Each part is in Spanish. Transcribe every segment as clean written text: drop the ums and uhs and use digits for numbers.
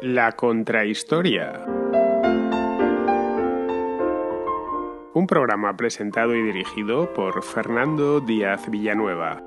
La Contrahistoria. Un programa presentado y dirigido por Fernando Díaz Villanueva.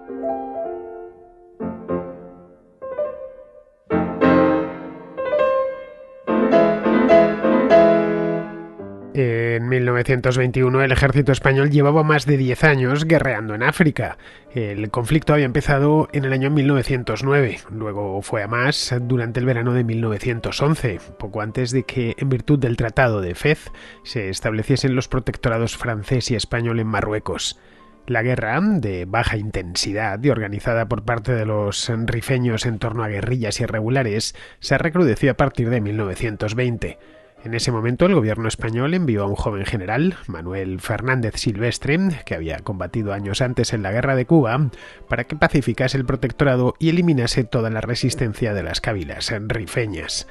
En 1921 el ejército español llevaba más de 10 años guerreando en África. El conflicto había empezado en el año 1909, luego fue a más durante el verano de 1911, poco antes de que, en virtud del Tratado de Fez, se estableciesen los protectorados francés y español en Marruecos. La guerra, de baja intensidad y organizada por parte de los rifeños en torno a guerrillas irregulares, se recrudeció a partir de 1920. En ese momento el gobierno español envió a un joven general, Manuel Fernández Silvestre, que había combatido años antes en la Guerra de Cuba, para que pacificase el protectorado y eliminase toda la resistencia de las cabilas rifeñas.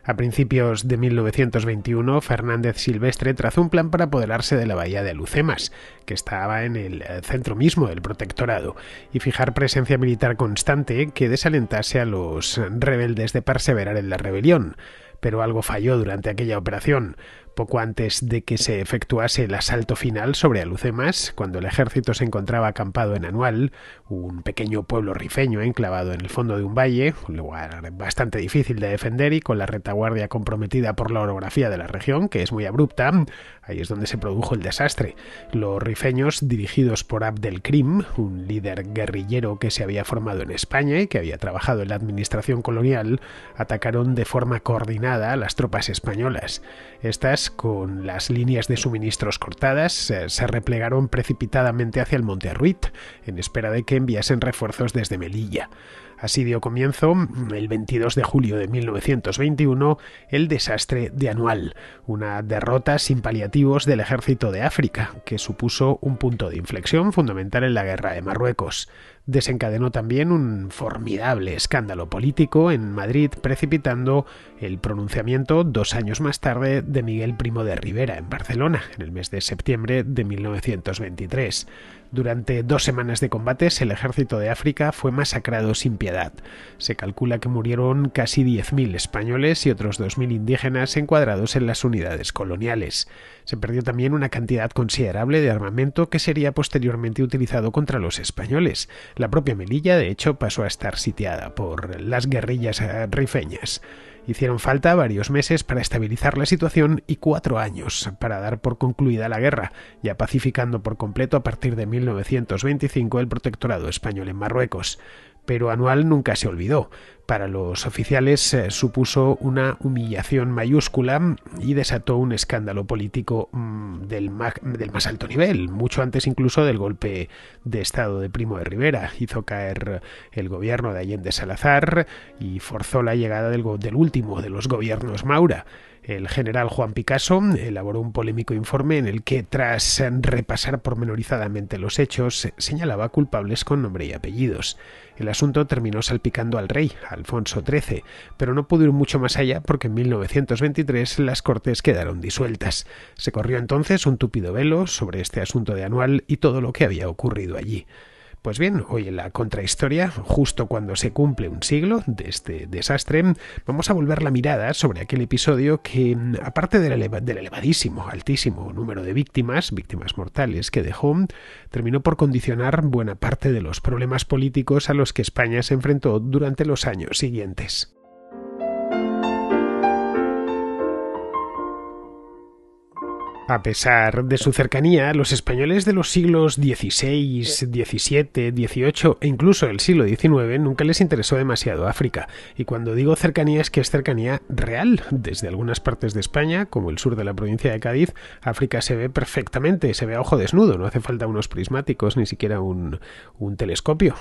A principios de 1921, Fernández Silvestre trazó un plan para apoderarse de la bahía de Alhucemas, que estaba en el centro mismo del protectorado, y fijar presencia militar constante que desalentase a los rebeldes de perseverar en la rebelión. Pero algo falló durante aquella operación. Poco antes de que se efectuase el asalto final sobre Alhucemas, cuando el ejército se encontraba acampado en Anual, un pequeño pueblo rifeño enclavado en el fondo de un valle, un lugar bastante difícil de defender y con la retaguardia comprometida por la orografía de la región, que es muy abrupta, ahí es donde se produjo el desastre. Los rifeños, dirigidos por Abdelkrim, un líder guerrillero que se había formado en España y que había trabajado en la administración colonial, atacaron de forma coordinada a las tropas españolas. Estas, con las líneas de suministros cortadas, se replegaron precipitadamente hacia el monte Arruit, en espera de que enviasen refuerzos desde Melilla. Así dio comienzo, el 22 de julio de 1921, el desastre de Anual, una derrota sin paliativos del ejército de África, que supuso un punto de inflexión fundamental en la guerra de Marruecos. Desencadenó también un formidable escándalo político en Madrid, precipitando el pronunciamiento 2 años más tarde de Miguel Primo de Rivera en Barcelona, en el mes de septiembre de 1923. Durante 2 semanas de combates, el ejército de África fue masacrado sin piedad. Se calcula que murieron casi 10.000 españoles y otros 2.000 indígenas encuadrados en las unidades coloniales. Se perdió también una cantidad considerable de armamento que sería posteriormente utilizado contra los españoles. La propia Melilla, de hecho, pasó a estar sitiada por las guerrillas rifeñas. Hicieron falta varios meses para estabilizar la situación y 4 años para dar por concluida la guerra, ya pacificando por completo a partir de 1925 el protectorado español en Marruecos. Pero Anual nunca se olvidó. Para los oficiales supuso una humillación mayúscula y desató un escándalo político del más alto nivel, mucho antes incluso del golpe de Estado de Primo de Rivera. Hizo caer el gobierno de Allende Salazar y forzó la llegada del último de los gobiernos Maura. El general Juan Picasso elaboró un polémico informe en el que, tras repasar pormenorizadamente los hechos, señalaba culpables con nombre y apellidos. El asunto terminó salpicando al rey, Alfonso XIII, pero no pudo ir mucho más allá porque en 1923 las Cortes quedaron disueltas. Se corrió entonces un tupido velo sobre este asunto de Anual y todo lo que había ocurrido allí. Pues bien, hoy en la contrahistoria, justo cuando se cumple un siglo de este desastre, vamos a volver la mirada sobre aquel episodio que, aparte del elevadísimo, altísimo número de víctimas mortales que dejó, terminó por condicionar buena parte de los problemas políticos a los que España se enfrentó durante los años siguientes. A pesar de su cercanía, los españoles de los siglos XVI, XVII, XVIII e incluso el siglo XIX nunca les interesó demasiado África. Y cuando digo cercanía es que es cercanía real. Desde algunas partes de España, como el sur de la provincia de Cádiz, África se ve perfectamente, se ve a ojo desnudo. No hace falta unos prismáticos, ni siquiera un telescopio.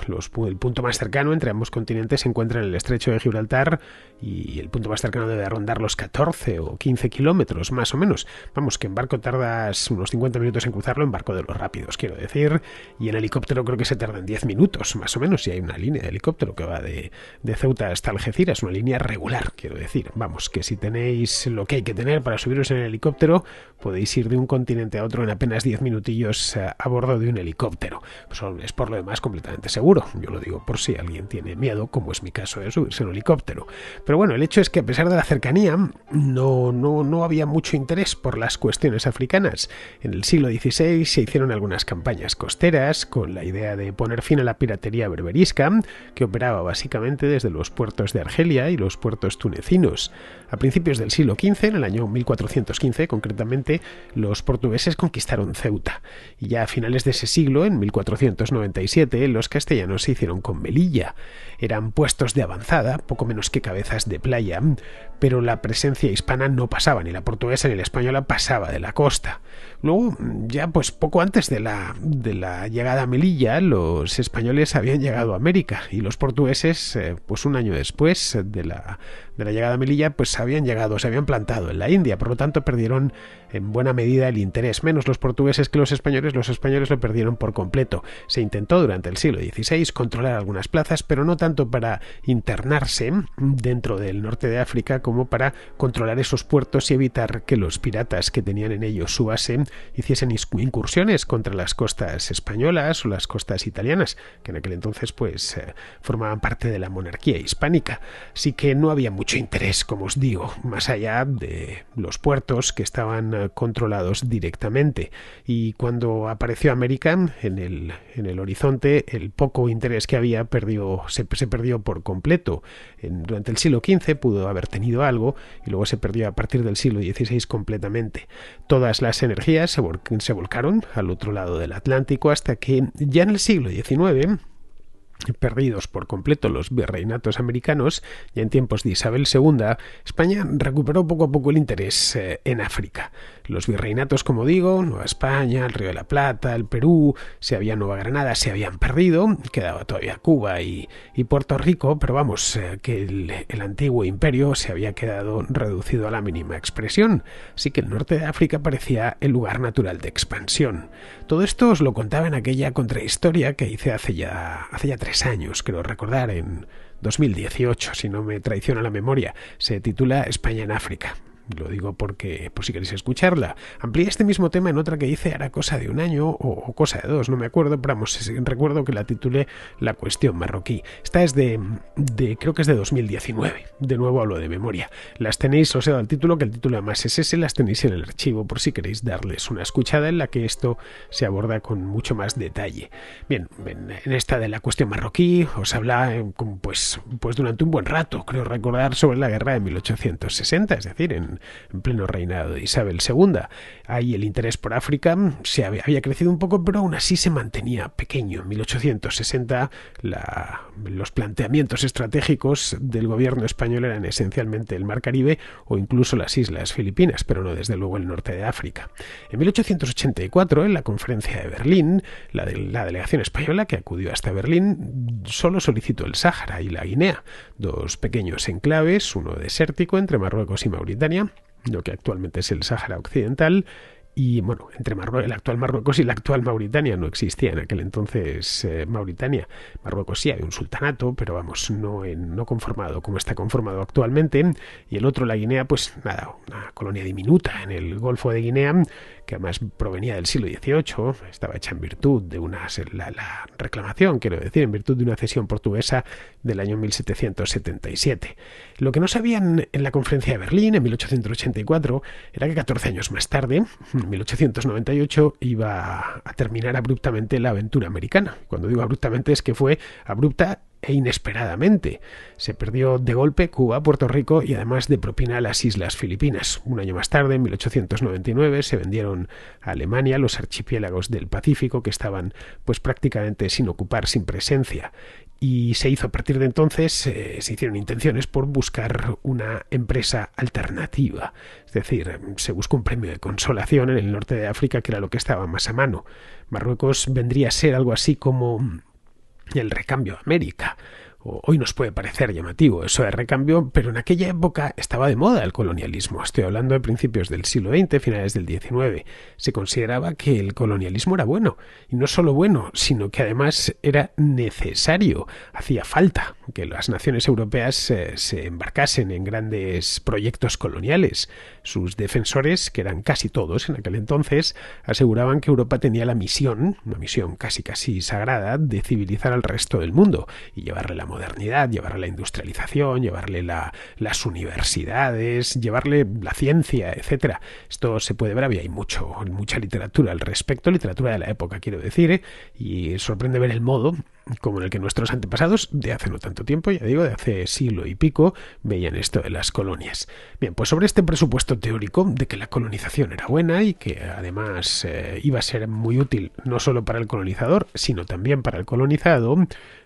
El punto más cercano entre ambos continentes se encuentra en el estrecho de Gibraltar y el punto más cercano debe rondar los 14 o 15 kilómetros, más o menos. Vamos, que en barco tardas unos 50 minutos en cruzarlo, en barco de los rápidos, quiero decir, y en helicóptero creo que se tarda en 10 minutos, más o menos, si hay una línea de helicóptero que va de Ceuta hasta Algeciras, una línea regular, quiero decir. Vamos, que si tenéis lo que hay que tener para subiros en el helicóptero, podéis ir de un continente a otro en apenas 10 minutillos a bordo de un helicóptero. Pues es por lo demás completamente seguro. Yo lo digo por si alguien tiene miedo, como es mi caso, de subirse en un helicóptero. Pero bueno, el hecho es que a pesar de la cercanía, no había mucho interés por las cuestiones africanas. En el siglo XVI se hicieron algunas campañas costeras con la idea de poner fin a la piratería berberisca, que operaba básicamente desde los puertos de Argelia y los puertos tunecinos. A principios del siglo XV, en el año 1415 concretamente, los portugueses conquistaron Ceuta. Y ya a finales de ese siglo, en 1497, los castellanos se hicieron con Melilla. Eran puestos de avanzada, poco menos que cabezas de playa, pero la presencia hispana no pasaba, ni la portuguesa ni la española pasaba de la costa. Luego, ya pues poco antes de la llegada a Melilla, los españoles habían llegado a América y los portugueses, pues un año después de la llegada a Melilla, pues se habían plantado en la India, por lo tanto perdieron en buena medida el interés, menos los portugueses que los españoles lo perdieron por completo. Se intentó durante el siglo XVI controlar algunas plazas, pero no tanto para internarse dentro del norte de África como para controlar esos puertos y evitar que los piratas que tenían en ellos su base hiciesen incursiones contra las costas españolas o las costas italianas, que en aquel entonces pues formaban parte de la monarquía hispánica. Así que no había mucho interés, como os digo, más allá de los puertos que estaban controlados directamente. Y cuando apareció América en el horizonte, el poco interés que había se perdió por completo. Durante el siglo XV pudo haber tenido algo y luego se perdió a partir del siglo XVI completamente. Todas las energías se volcaron al otro lado del Atlántico hasta que ya en el siglo XIX, perdidos por completo los virreinatos americanos, ya en tiempos de Isabel II, España recuperó poco a poco el interés en África. Los virreinatos, como digo, Nueva España, el Río de la Plata, el Perú, Nueva Granada, se habían perdido, quedaba todavía Cuba y Puerto Rico, pero vamos, que el antiguo imperio se había quedado reducido a la mínima expresión, así que el norte de África parecía el lugar natural de expansión. Todo esto os lo contaba en aquella contrahistoria que hice hace ya 3 años, creo recordar, en 2018, si no me traiciona la memoria. Se titula España en África. Lo digo porque, por si queréis escucharla. Amplié este mismo tema en otra que hice hará cosa de un año o cosa de 2, no me acuerdo, pero vamos, recuerdo que la titulé La cuestión marroquí. Esta es creo que es de 2019. De nuevo hablo de memoria. Las tenéis, os he dado el título, que el título además es ese, las tenéis en el archivo por si queréis darles una escuchada en la que esto se aborda con mucho más detalle. Bien, en esta de la cuestión marroquí os habla pues durante un buen rato, creo recordar, sobre la guerra de 1860, es decir, en pleno reinado de Isabel II. Ahí el interés por África había crecido un poco, pero aún así se mantenía pequeño. En 1860 los planteamientos estratégicos del gobierno español eran esencialmente el Mar Caribe o incluso las Islas Filipinas, pero no desde luego el norte de África. En 1884, en la conferencia de Berlín, la delegación española que acudió hasta Berlín solo solicitó el Sáhara y la Guinea, dos pequeños enclaves, uno desértico entre Marruecos y Mauritania, lo que actualmente es el Sáhara Occidental, y bueno, entre el actual Marruecos y la actual Mauritania no existía en aquel entonces Mauritania. Marruecos sí había un sultanato, pero vamos, no conformado como está conformado actualmente, y el otro, la Guinea, pues nada, una colonia diminuta en el Golfo de Guinea, que además provenía del siglo XVIII, estaba hecha en virtud de la reclamación, quiero decir, en virtud de una cesión portuguesa del año 1777. Lo que no sabían en la conferencia de Berlín en 1884 era que 14 años más tarde, en 1898, iba a terminar abruptamente la aventura americana. Cuando digo abruptamente es que fue abrupta e inesperadamente. Se perdió de golpe Cuba, Puerto Rico y además de propina las Islas Filipinas. Un año más tarde, en 1899, se vendieron a Alemania los archipiélagos del Pacífico que estaban pues prácticamente sin ocupar, sin presencia. Y se hizo a partir de entonces, se hicieron intenciones por buscar una empresa alternativa. Es decir, se buscó un premio de consolación en el norte de África, que era lo que estaba más a mano. Marruecos vendría a ser algo así como el recambio de América, Hoy nos puede parecer llamativo eso de recambio, pero en aquella época estaba de moda el colonialismo. Estoy hablando de principios del siglo XX, finales del XIX. Se consideraba que el colonialismo era bueno, y no solo bueno, sino que además era necesario. Hacía falta que las naciones europeas se embarcasen en grandes proyectos coloniales. Sus defensores, que eran casi todos en aquel entonces, aseguraban que Europa tenía la misión, una misión casi sagrada, de civilizar al resto del mundo y llevarle la modernidad, llevarle la industrialización, llevarle las universidades, llevarle la ciencia, etcétera. Esto se puede ver, había mucha literatura al respecto, literatura de la época, quiero decir, y sorprende ver el modo como en el que nuestros antepasados, de hace no tanto tiempo, ya digo, de hace siglo y pico, veían esto de las colonias. Bien, pues sobre este presupuesto teórico de que la colonización era buena y que además iba a ser muy útil no solo para el colonizador, sino también para el colonizado,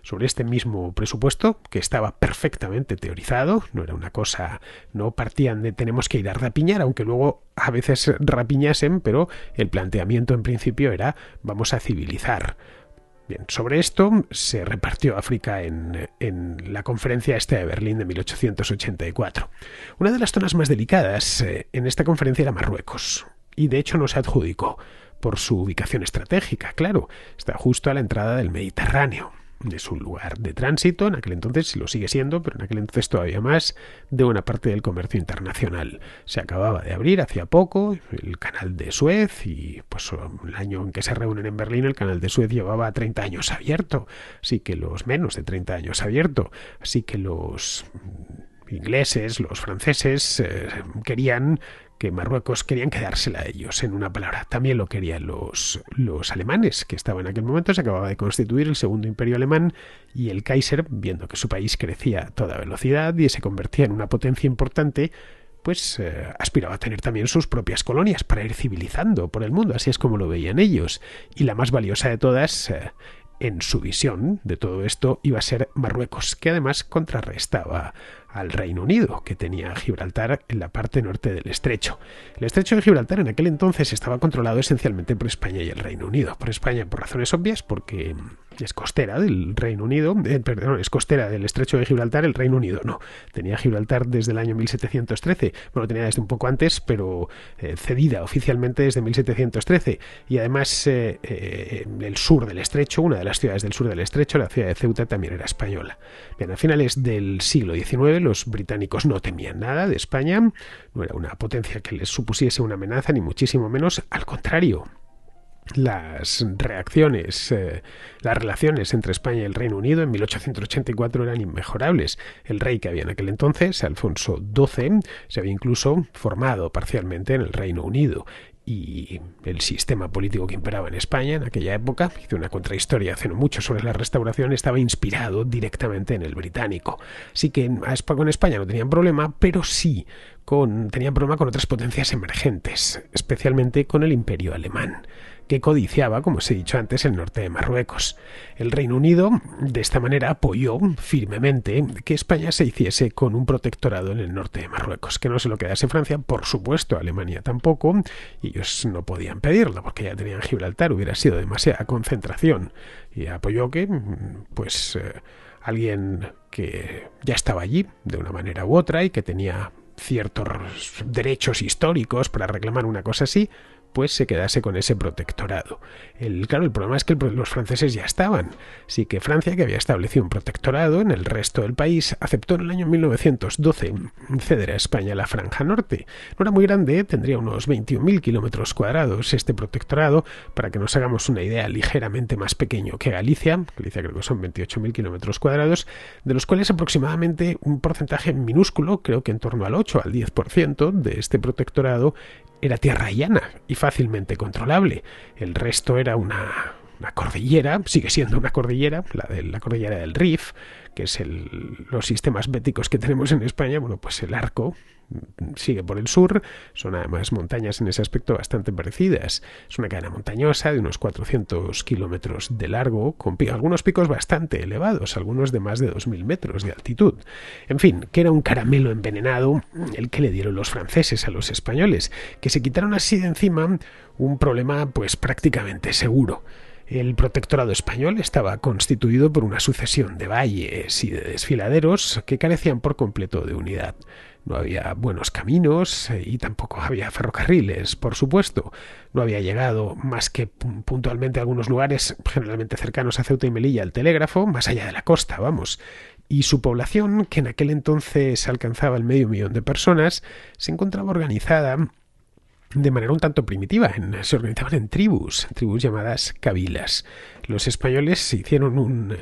sobre este mismo presupuesto, que estaba perfectamente teorizado, no era una cosa, no partían de tenemos que ir a rapiñar, aunque luego a veces rapiñasen, pero el planteamiento en principio era vamos a civilizar. Bien, sobre esto se repartió África en la conferencia esta de Berlín de 1884. Una de las zonas más delicadas en esta conferencia era Marruecos, y de hecho no se adjudicó por su ubicación estratégica, claro, está justo a la entrada del Mediterráneo. Es un lugar de tránsito, en aquel entonces lo sigue siendo, pero en aquel entonces todavía más, de una parte del comercio internacional. Se acababa de abrir hacía poco el canal de Suez y pues el año en que se reúnen en Berlín el canal de Suez llevaba 30 años abierto, así que menos de 30 años abierto, así que los ingleses, los franceses querían quedársela a ellos, en una palabra. También lo querían los alemanes, que estaban en aquel momento, se acababa de constituir el segundo imperio alemán y el Kaiser, viendo que su país crecía a toda velocidad y se convertía en una potencia importante, pues aspiraba a tener también sus propias colonias para ir civilizando por el mundo, así es como lo veían ellos. Y la más valiosa de todas, en su visión de todo esto, iba a ser Marruecos, que además contrarrestaba al Reino Unido, que tenía Gibraltar en la parte norte del estrecho. El estrecho de Gibraltar en aquel entonces estaba controlado esencialmente por España y el Reino Unido. Por España por razones obvias, porque es costera del Reino Unido, es costera del estrecho de Gibraltar, el Reino Unido no. Tenía Gibraltar desde el año 1713, bueno, tenía desde un poco antes, pero cedida oficialmente desde 1713. Y además el sur del estrecho, una de las ciudades del sur del estrecho, la ciudad de Ceuta, también era española. Bien, a finales del siglo XIX los británicos no temían nada de España, no era una potencia que les supusiese una amenaza, ni muchísimo menos, al contrario. Las relaciones entre España y el Reino Unido en 1884 eran inmejorables. El rey que había en aquel entonces, Alfonso XII, se había incluso formado parcialmente en el Reino Unido. Y el sistema político que imperaba en España en aquella época, hice una contrahistoria hace no mucho sobre la Restauración, estaba inspirado directamente en el británico. Así que con España no tenían problema, pero sí tenían problema con otras potencias emergentes, especialmente con el Imperio Alemán, que codiciaba, como os he dicho antes, el norte de Marruecos. El Reino Unido, de esta manera, apoyó firmemente que España se hiciese con un protectorado en el norte de Marruecos, que no se lo quedase Francia, por supuesto, Alemania tampoco, y ellos no podían pedirlo, porque ya tenían Gibraltar, hubiera sido demasiada concentración, y apoyó que, alguien que ya estaba allí, de una manera u otra, y que tenía ciertos derechos históricos para reclamar una cosa así, pues se quedase con ese protectorado. El problema es que los franceses ya estaban, así que Francia, que había establecido un protectorado en el resto del país, aceptó en el año 1912 ceder a España la franja norte. No era muy grande, tendría unos 21.000 kilómetros cuadrados este protectorado, para que nos hagamos una idea, ligeramente más pequeño que Galicia. Galicia creo que son 28.000 kilómetros cuadrados, de los cuales aproximadamente un porcentaje minúsculo, creo que en torno al 8 al 10% de este protectorado, era tierra llana y fácilmente controlable. El resto era una cordillera, sigue siendo una cordillera, la cordillera del Rif, que es los sistemas béticos que tenemos en España. Bueno, pues el arco sigue por el sur, son además montañas en ese aspecto bastante parecidas. Es una cadena montañosa de unos 400 kilómetros de largo, con algunos picos bastante elevados, algunos de más de 2.000 metros de altitud. En fin, que era un caramelo envenenado el que le dieron los franceses a los españoles, que se quitaron así de encima un problema pues prácticamente seguro. El protectorado español estaba constituido por una sucesión de valles y de desfiladeros que carecían por completo de unidad. No había buenos caminos y tampoco había ferrocarriles, por supuesto. No había llegado más que puntualmente a algunos lugares, generalmente cercanos a Ceuta y Melilla, el telégrafo, más allá de la costa, vamos. Y su población, que en aquel entonces alcanzaba el 500.000 de personas, se encontraba organizada de manera un tanto primitiva. Se organizaban en tribus llamadas cabilas. Los españoles hicieron un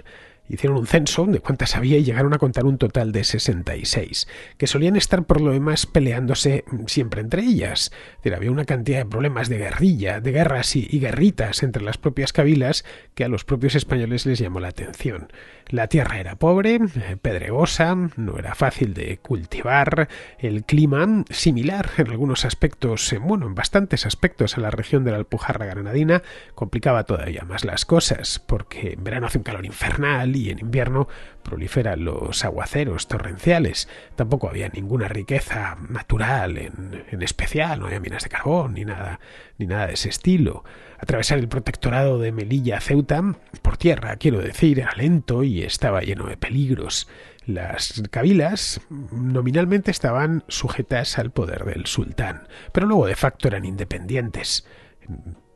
censo de cuántas había y llegaron a contar un total de 66, que solían estar por lo demás peleándose siempre entre ellas. Es decir, había una cantidad de problemas de guerrilla, de guerras y guerritas entre las propias cabilas que a los propios españoles les llamó la atención. La tierra era pobre, pedregosa, no era fácil de cultivar, el clima similar en algunos aspectos, en bastantes aspectos a la región de la Alpujarra Granadina, complicaba todavía más las cosas, porque en verano hace un calor infernal y en invierno proliferan los aguaceros torrenciales. Tampoco había ninguna riqueza natural en especial, no había minas de carbón ni nada de ese estilo. Atravesar el protectorado de Melilla a Ceuta, por tierra quiero decir, era lento y estaba lleno de peligros. Las cabilas nominalmente estaban sujetas al poder del sultán, pero luego de facto eran independientes.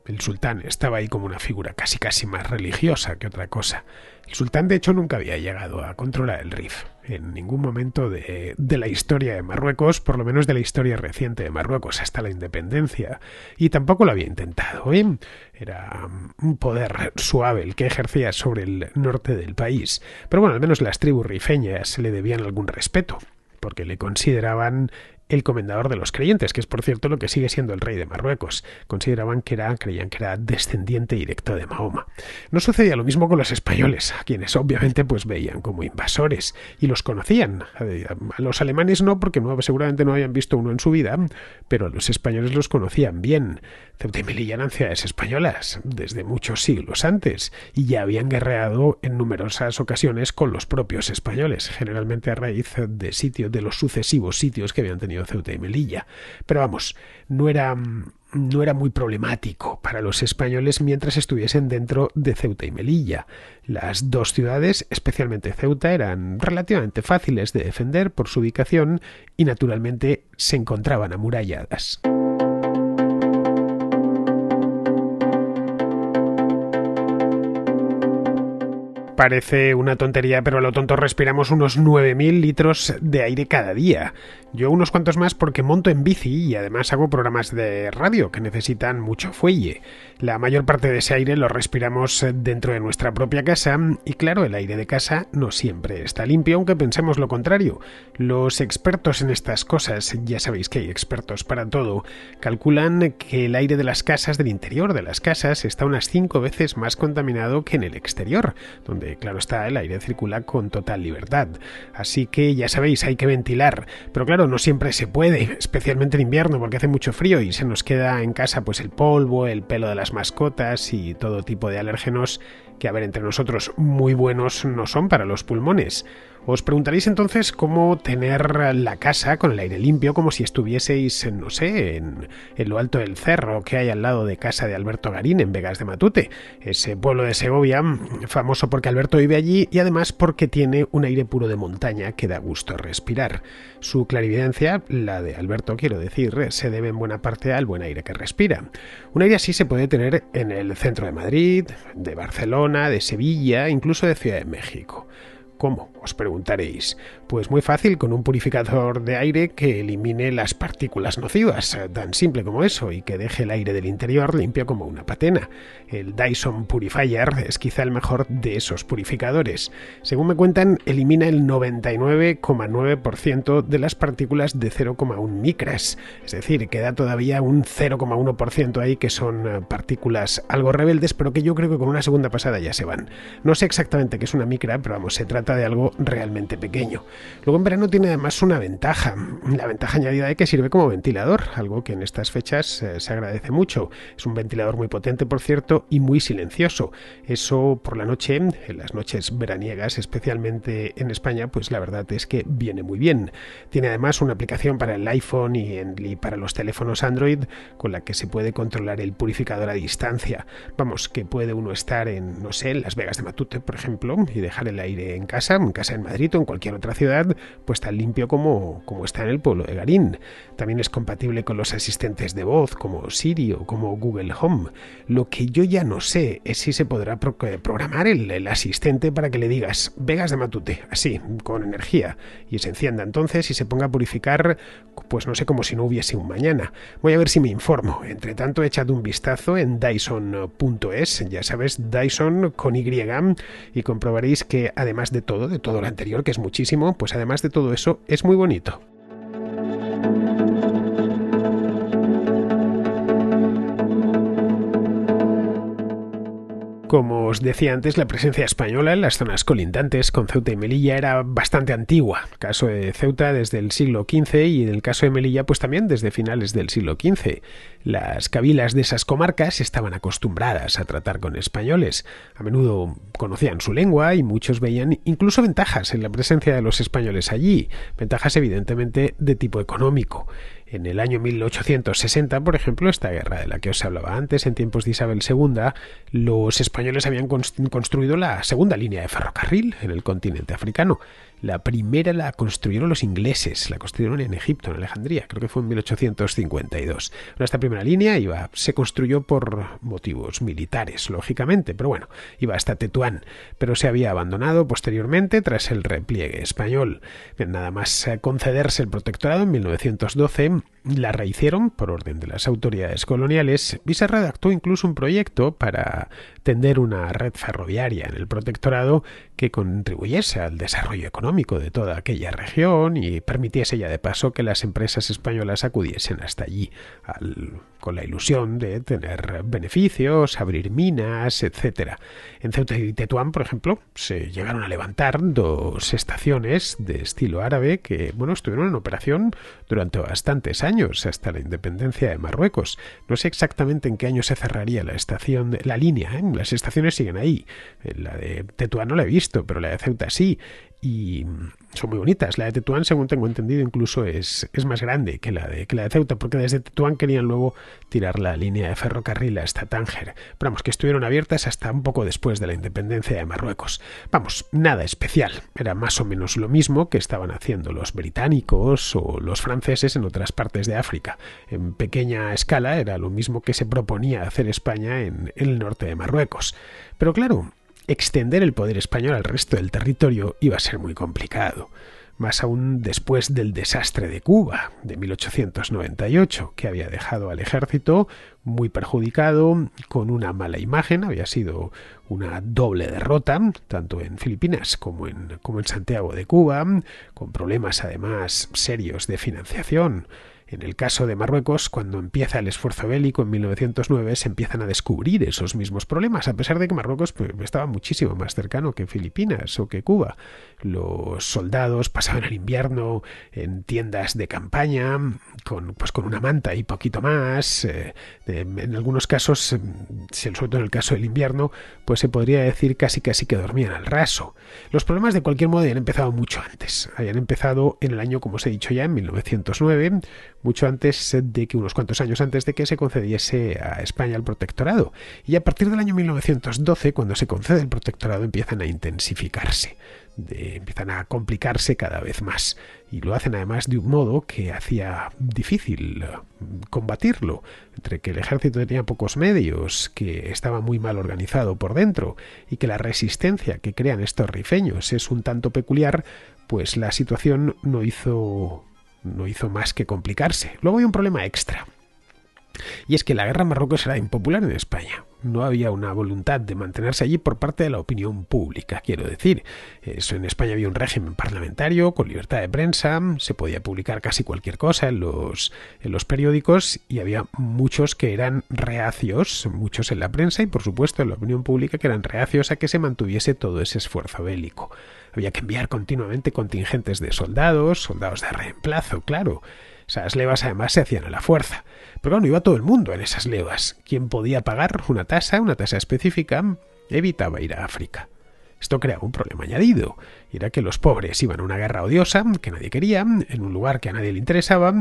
El sultán estaba ahí como una figura casi más religiosa que otra cosa. El sultán, de hecho, nunca había llegado a controlar el Rif en ningún momento de la historia de Marruecos, por lo menos de la historia reciente de Marruecos hasta la independencia, y tampoco lo había intentado, ¿eh? Era un poder suave el que ejercía sobre el norte del país, pero bueno, al menos las tribus rifeñas le debían algún respeto, porque le consideraban el comendador de los creyentes, que es por cierto lo que sigue siendo el rey de Marruecos. Creían que era descendiente directo de Mahoma. No sucedía lo mismo con los españoles, a quienes obviamente pues veían como invasores y los conocían. A los alemanes no, porque seguramente no habían visto uno en su vida, pero a los españoles los conocían bien. Ceuta y Melilla eran ciudades españolas desde muchos siglos antes y ya habían guerreado en numerosas ocasiones con los propios españoles, generalmente a raíz de los sucesivos sitios que habían tenido Ceuta y Melilla. Pero vamos, no era muy problemático para los españoles mientras estuviesen dentro de Ceuta y Melilla. Las dos ciudades, especialmente Ceuta, eran relativamente fáciles de defender por su ubicación y naturalmente se encontraban amuralladas. Parece una tontería, pero a lo tonto respiramos unos 9.000 litros de aire cada día. Yo unos cuantos más porque monto en bici y además hago programas de radio que necesitan mucho fuelle. La mayor parte de ese aire lo respiramos dentro de nuestra propia casa y claro, el aire de casa no siempre está limpio, aunque pensemos lo contrario. Los expertos en estas cosas, ya sabéis que hay expertos para todo, calculan que el aire de las casas, del interior de las casas, está unas 5 veces más contaminado que en el exterior, donde claro está, el aire circula con total libertad. Así que ya sabéis, hay que ventilar. Pero claro, no siempre se puede, especialmente en invierno porque hace mucho frío y se nos queda en casa pues el polvo, el pelo de las mascotas y todo tipo de alérgenos que, a ver, entre nosotros muy buenos no son para los pulmones. Os preguntaréis entonces cómo tener la casa con el aire limpio, como si estuvieseis, no sé, en lo alto del cerro que hay al lado de casa de Alberto Garín, en Begas de Matute, ese pueblo de Segovia, famoso porque Alberto vive allí y además porque tiene un aire puro de montaña que da gusto respirar. Su clarividencia, la de Alberto quiero decir, se debe en buena parte al buen aire que respira. Un aire así se puede tener en el centro de Madrid, de Barcelona, de Sevilla, incluso de Ciudad de México. ¿Cómo?, os preguntaréis. Pues muy fácil, con un purificador de aire que elimine las partículas nocivas, tan simple como eso, y que deje el aire del interior limpio como una patena. El Dyson Purifier es quizá el mejor de esos purificadores. Según me cuentan, elimina el 99,9% de las partículas de 0,1 micras. Es decir, queda todavía un 0,1% ahí que son partículas algo rebeldes, pero que yo creo que con una segunda pasada ya se van. No sé exactamente qué es una micra, pero vamos, se trata trata de algo realmente pequeño. Luego en verano tiene además una ventaja, la ventaja añadida de que sirve como ventilador, algo que en estas fechas se agradece mucho. Es un ventilador muy potente, por cierto, y muy silencioso. Eso por la noche, en las noches veraniegas, especialmente en España, pues la verdad es que viene muy bien. Tiene además una aplicación para el iPhone y para los teléfonos Android con la que se puede controlar el purificador a distancia. Vamos, que puede uno estar en, no sé, en Las Vegas de Matute, por ejemplo, y dejar el aire en casa en Madrid o en cualquier otra ciudad, pues tan limpio como está en el pueblo de Garín. También es compatible con los asistentes de voz como Siri o como Google Home. Lo que yo ya no sé es si se podrá programar el asistente para que le digas Vegas de Matute, así, con energía, y se encienda entonces y se ponga a purificar, pues no sé, como si no hubiese un mañana. Voy a ver si me informo. Entre tanto, echad un vistazo en Dyson.es, ya sabes, Dyson con Y, y comprobaréis que además de todo lo anterior, que es muchísimo, pues además de todo eso es muy bonito. Como os decía antes, la presencia española en las zonas colindantes con Ceuta y Melilla era bastante antigua. El caso de Ceuta desde el siglo XV y en el caso de Melilla pues también desde finales del siglo XV. Las cabilas de esas comarcas estaban acostumbradas a tratar con españoles. A menudo conocían su lengua y muchos veían incluso ventajas en la presencia de los españoles allí. Ventajas evidentemente de tipo económico. En el año 1860, por ejemplo, esta guerra de la que os hablaba antes, en tiempos de Isabel II, los españoles habían construido la segunda línea de ferrocarril en el continente africano. La primera la construyeron los ingleses, la construyeron en Egipto, en Alejandría, creo que fue en 1852. Pero esta primera línea se construyó por motivos militares, lógicamente, pero bueno, iba hasta Tetuán, pero se había abandonado posteriormente tras el repliegue español. Bien, nada más concederse el protectorado en 1912, la rehicieron por orden de las autoridades coloniales y se redactó incluso un proyecto para tender una red ferroviaria en el protectorado que contribuyese al desarrollo económico de toda aquella región y permitiese ya de paso que las empresas españolas acudiesen hasta allí con la ilusión de tener beneficios, abrir minas, etc. En Ceuta y Tetuán, por ejemplo, se llegaron a levantar 2 estaciones de estilo árabe que, bueno, estuvieron en operación durante bastantes años, hasta la independencia de Marruecos. No sé exactamente en qué año se cerraría la línea, ¿eh? Las estaciones siguen ahí. La de Tetuán no la he visto, pero la de Ceuta sí. Y son muy bonitas. La de Tetuán, según tengo entendido, incluso es más grande que la de Ceuta, porque desde Tetuán querían luego tirar la línea de ferrocarril hasta Tánger. Pero vamos, que estuvieron abiertas hasta un poco después de la independencia de Marruecos. Vamos, nada especial. Era más o menos lo mismo que estaban haciendo los británicos o los franceses en otras partes de África. En pequeña escala era lo mismo que se proponía hacer España en el norte de Marruecos. Pero claro, extender el poder español al resto del territorio iba a ser muy complicado, más aún después del desastre de Cuba de 1898, que había dejado al ejército muy perjudicado, con una mala imagen. Había sido una doble derrota, tanto en Filipinas como en Santiago de Cuba, con problemas además serios de financiación. En el caso de Marruecos, cuando empieza el esfuerzo bélico en 1909, se empiezan a descubrir esos mismos problemas, a pesar de que Marruecos estaba muchísimo más cercano que Filipinas o que Cuba. Los soldados pasaban el invierno en tiendas de campaña, con una manta y poquito más. En algunos casos, sobre todo en el caso del invierno, pues se podría decir casi que dormían al raso. Los problemas de cualquier modo habían empezado mucho antes. Habían empezado en el año, como os he dicho ya, en 1909, mucho antes de que, unos cuantos años antes de que se concediese a España el protectorado. Y a partir del año 1912, cuando se concede el protectorado, empiezan a intensificarse, empiezan a complicarse cada vez más. Y lo hacen además de un modo que hacía difícil combatirlo, entre que el ejército tenía pocos medios, que estaba muy mal organizado por dentro y que la resistencia que crean estos rifeños es un tanto peculiar, pues la situación no hizo más que complicarse. Luego hay un problema extra, y es que la guerra en Marruecos era impopular en España. no había una voluntad de mantenerse allí por parte de la opinión pública, quiero decir. Eso, en España había un régimen parlamentario con libertad de prensa, se podía publicar casi cualquier cosa en los periódicos y había muchos que eran reacios, muchos en la prensa y por supuesto en la opinión pública que eran reacios a que se mantuviese todo ese esfuerzo bélico. Había que enviar continuamente contingentes de soldados de reemplazo, claro. Esas levas además se hacían a la fuerza. Pero bueno, iba todo el mundo en esas levas. Quien podía pagar una tasa específica, evitaba ir a África. Esto creaba un problema añadido, y era que los pobres iban a una guerra odiosa, que nadie quería, en un lugar que a nadie le interesaba,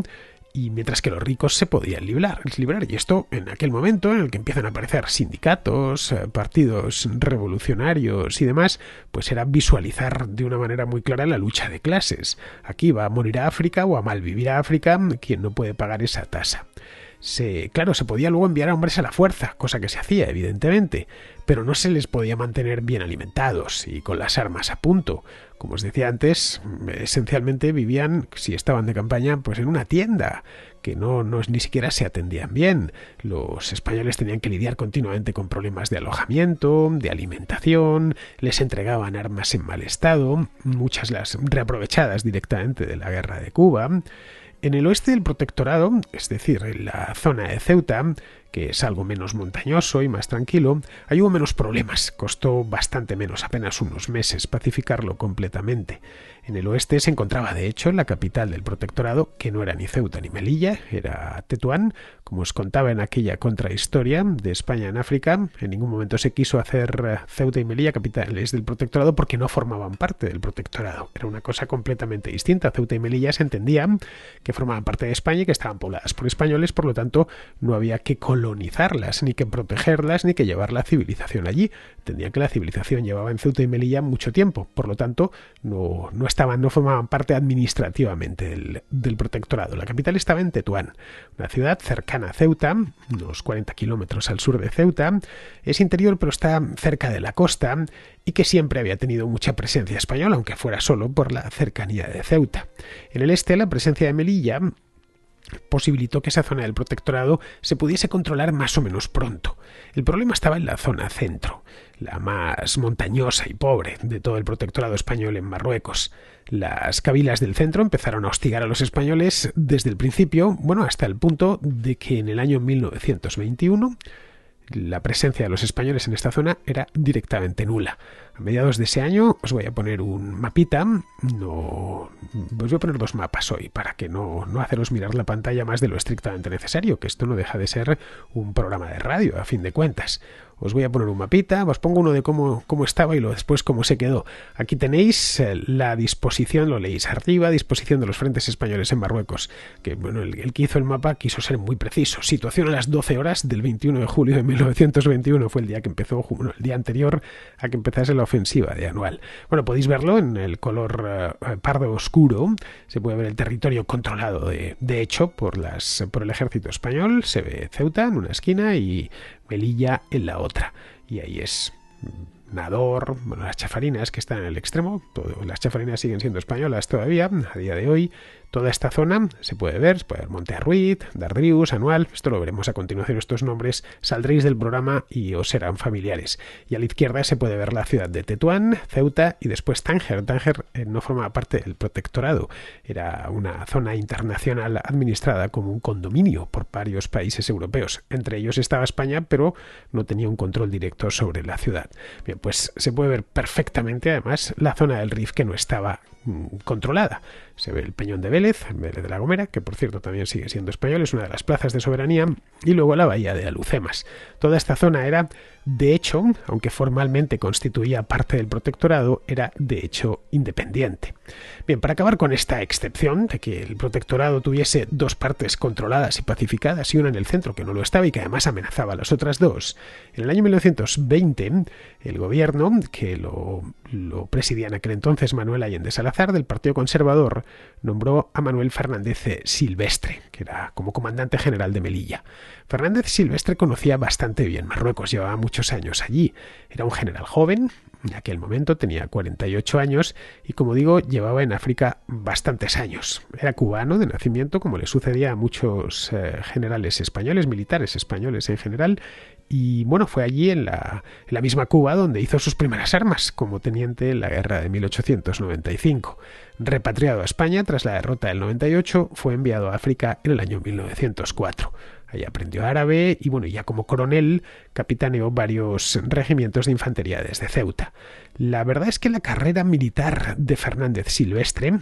y mientras que los ricos se podían librar. Y esto en aquel momento en el que empiezan a aparecer sindicatos, partidos revolucionarios y demás, pues era visualizar de una manera muy clara la lucha de clases. Aquí va a morir a África o a malvivir a África quien no puede pagar esa tasa. Se podía luego enviar a hombres a la fuerza, cosa que se hacía, evidentemente, pero no se les podía mantener bien alimentados y con las armas a punto. Como os decía antes, esencialmente vivían, si estaban de campaña, pues en una tienda, que ni siquiera se atendían bien. Los españoles tenían que lidiar continuamente con problemas de alojamiento, de alimentación, les entregaban armas en mal estado, muchas las reaprovechadas directamente de la guerra de Cuba. En el oeste del protectorado, es decir, en la zona de Ceuta, que es algo menos montañoso y más tranquilo, ahí hubo menos problemas, costó bastante menos, apenas unos meses, pacificarlo completamente. En el oeste se encontraba, de hecho, la capital del protectorado, que no era ni Ceuta ni Melilla, era Tetuán. Como os contaba en aquella contrahistoria de España en África, en ningún momento se quiso hacer Ceuta y Melilla capitales del protectorado porque no formaban parte del protectorado. Era una cosa completamente distinta. Ceuta y Melilla se entendían que formaban parte de España y que estaban pobladas por españoles, por lo tanto no había que colonizarlas, ni que protegerlas, ni que llevar la civilización allí. Entendían que la civilización llevaba en Ceuta y Melilla mucho tiempo, por lo tanto no formaban parte administrativamente del protectorado. La capital estaba en Tetuán, una ciudad cercana a Ceuta, unos 40 kilómetros al sur de Ceuta. Es interior pero está cerca de la costa y que siempre había tenido mucha presencia española, aunque fuera solo por la cercanía de Ceuta. En el este, la presencia de Melilla posibilitó que esa zona del protectorado se pudiese controlar más o menos pronto. El problema estaba en la zona centro, la más montañosa y pobre de todo el protectorado español en Marruecos. Las cabilas del centro empezaron a hostigar a los españoles desde el principio, hasta el punto de que en el año 1921 la presencia de los españoles en esta zona era directamente nula. A mediados de ese año os voy a poner un mapita, os voy a poner dos mapas hoy para que no haceros mirar la pantalla más de lo estrictamente necesario, que esto no deja de ser un programa de radio a fin de cuentas. Os voy a poner un mapita, os pongo uno de cómo estaba y después cómo se quedó. Aquí tenéis la disposición, lo leéis arriba, disposición de los frentes españoles en Marruecos, que el que hizo el mapa quiso ser muy preciso. Situación a las 12 horas del 21 de julio de 1921, fue el día que empezó, el día anterior a que empezase la ofensiva de Anual. Podéis verlo en el color pardo oscuro, se puede ver el territorio controlado de hecho por el ejército español, se ve Ceuta en una esquina y Melilla en la otra, y ahí es Nador, las Chafarinas que están en el extremo, las Chafarinas siguen siendo españolas todavía a día de hoy. Toda esta zona se puede ver Monte Arruit, Dardrius, Anual, esto lo veremos a continuación, estos nombres saldréis del programa y os serán familiares. Y a la izquierda se puede ver la ciudad de Tetuán, Ceuta y después Tánger. Tánger no formaba parte del protectorado, era una zona internacional administrada como un condominio por varios países europeos. Entre ellos estaba España, pero no tenía un control directo sobre la ciudad. Bien, pues se puede ver perfectamente además la zona del Rif que no estaba controlada. Se ve el Peñón de Vélez de la Gomera, que por cierto también sigue siendo español, es una de las plazas de soberanía, y luego la bahía de Alucemas. Toda esta zona era, de hecho, aunque formalmente constituía parte del protectorado, era de hecho independiente. Bien, para acabar con esta excepción de que el protectorado tuviese dos partes controladas y pacificadas y una en el centro que no lo estaba y que además amenazaba a las otras dos, en el año 1920 el gobierno, que lo presidía en aquel entonces Manuel Allende Salazar, del Partido Conservador, nombró a Manuel Fernández Silvestre, que era como comandante general de Melilla. Fernández Silvestre conocía bastante bien Marruecos, llevaba muchos años allí. Era un general joven, en aquel momento tenía 48 años y, como digo, llevaba en África bastantes años. Era cubano de nacimiento, como le sucedía a muchos generales españoles, militares españoles en general, y bueno, fue allí en la misma Cuba donde hizo sus primeras armas como teniente en la guerra de 1895. Repatriado a España tras la derrota del 98, fue enviado a África en el año 1904. Ahí aprendió árabe y bueno, ya como coronel capitaneó varios regimientos de infantería desde Ceuta. La verdad es que la carrera militar de Fernández Silvestre,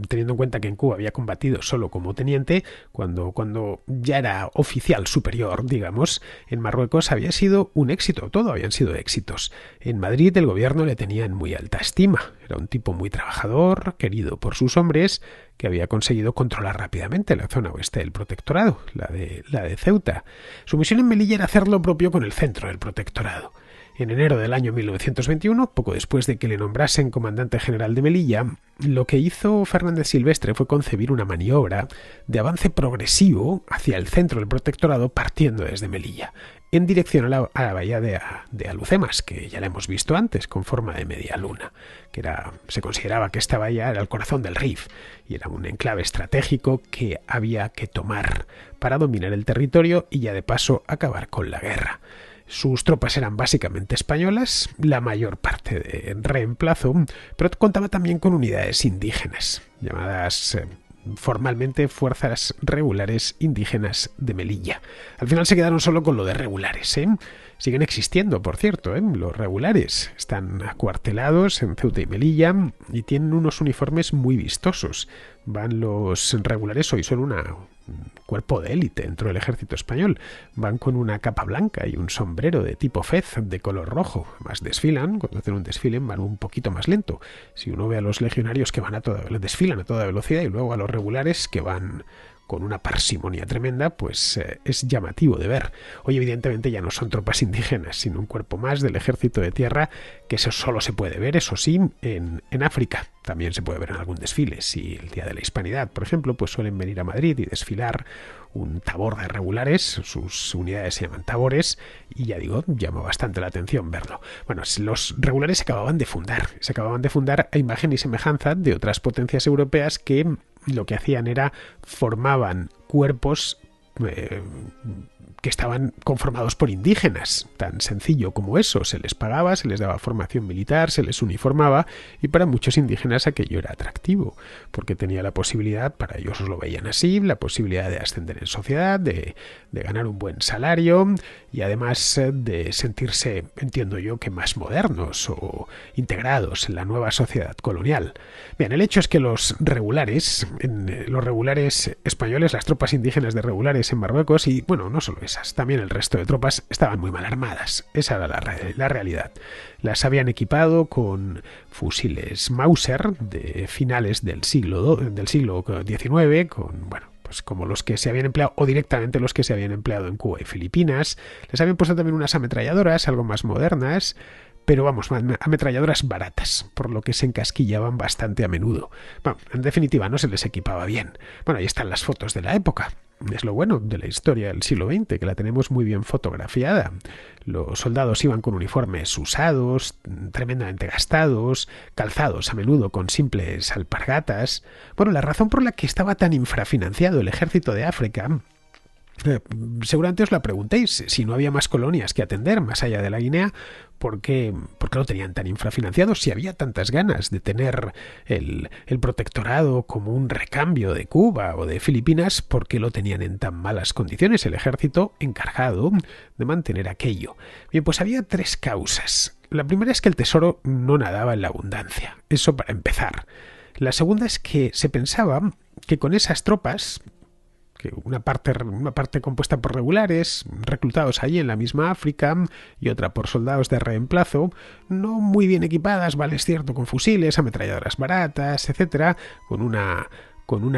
teniendo en cuenta que en Cuba había combatido solo como teniente, cuando ya era oficial superior, digamos, en Marruecos había sido un éxito, todo habían sido éxitos. En Madrid el gobierno le tenía en muy alta estima, era un tipo muy trabajador, querido por sus hombres, que había conseguido controlar rápidamente la zona oeste del protectorado, la de Ceuta. Su misión en Melilla era hacer lo propio con el centro del protectorado. En enero del año 1921, poco después de que le nombrasen comandante general de Melilla, lo que hizo Fernández Silvestre fue concebir una maniobra de avance progresivo hacia el centro del protectorado partiendo desde Melilla, en dirección a la bahía de Alhucemas, que ya la hemos visto antes, con forma de media luna, se consideraba que esta bahía era el corazón del Rif y era un enclave estratégico que había que tomar para dominar el territorio y ya de paso acabar con la guerra. Sus tropas eran básicamente españolas, la mayor parte de reemplazo, pero contaba también con unidades indígenas, llamadas formalmente Fuerzas Regulares Indígenas de Melilla. Al final se quedaron solo con lo de regulares, ¿eh? Siguen existiendo, por cierto, los regulares. Están acuartelados en Ceuta y Melilla y tienen unos uniformes muy vistosos. Van los regulares, hoy son un cuerpo de élite dentro del ejército español. Van con una capa blanca y un sombrero de tipo fez de color rojo. Además desfilan, cuando hacen un desfile van un poquito más lento. Si uno ve a los legionarios que desfilan a toda velocidad y luego a los regulares que van con una parsimonia tremenda, pues es llamativo de ver. Hoy evidentemente ya no son tropas indígenas, sino un cuerpo más del ejército de tierra, que eso solo se puede ver, eso sí, en África. También se puede ver en algún desfile. Si el Día de la Hispanidad, por ejemplo, pues suelen venir a Madrid y desfilar un tabor de regulares, sus unidades se llaman tabores, y ya digo, llama bastante la atención verlo. Bueno, los regulares se acababan de fundar a imagen y semejanza de otras potencias europeas que lo que hacían era formaban cuerpos que estaban conformados por indígenas, tan sencillo como eso. Se les pagaba, se les daba formación militar, se les uniformaba, y para muchos indígenas aquello era atractivo, porque tenía la posibilidad, para ellos lo veían así, la posibilidad de ascender en sociedad, de ganar un buen salario y además de sentirse, entiendo yo, que más modernos o integrados en la nueva sociedad colonial. Bien, el hecho es que los regulares españoles, las tropas indígenas de regulares en Marruecos, y bueno, no solo esas, también el resto de tropas estaban muy mal armadas. Esa era la realidad. Las habían equipado con fusiles Mauser de finales del siglo XIX, pues como los que se habían empleado, o directamente los que se habían empleado en Cuba y Filipinas. Les habían puesto también unas ametralladoras algo más modernas, pero vamos, ametralladoras baratas, por lo que se encasquillaban bastante a menudo. Bueno, en definitiva, no se les equipaba bien. Bueno, ahí están las fotos de la época. Es lo bueno de la historia del siglo XX, que la tenemos muy bien fotografiada. Los soldados iban con uniformes usados, tremendamente gastados, calzados a menudo con simples alpargatas. Bueno, la razón por la que estaba tan infrafinanciado el ejército de África, seguramente os la preguntéis, si no había más colonias que atender más allá de la Guinea, ¿por qué lo tenían tan infrafinanciado? Si había tantas ganas de tener el protectorado como un recambio de Cuba o de Filipinas, ¿por qué lo tenían en tan malas condiciones el ejército encargado de mantener aquello? Bien, pues había tres causas. La primera es que el tesoro no nadaba en la abundancia, eso para empezar. La segunda es que se pensaba que con esas tropas, que una parte compuesta por regulares, reclutados allí en la misma África, y otra por soldados de reemplazo, no muy bien equipadas, vale, es cierto, con fusiles, ametralladoras baratas, etcétera, con una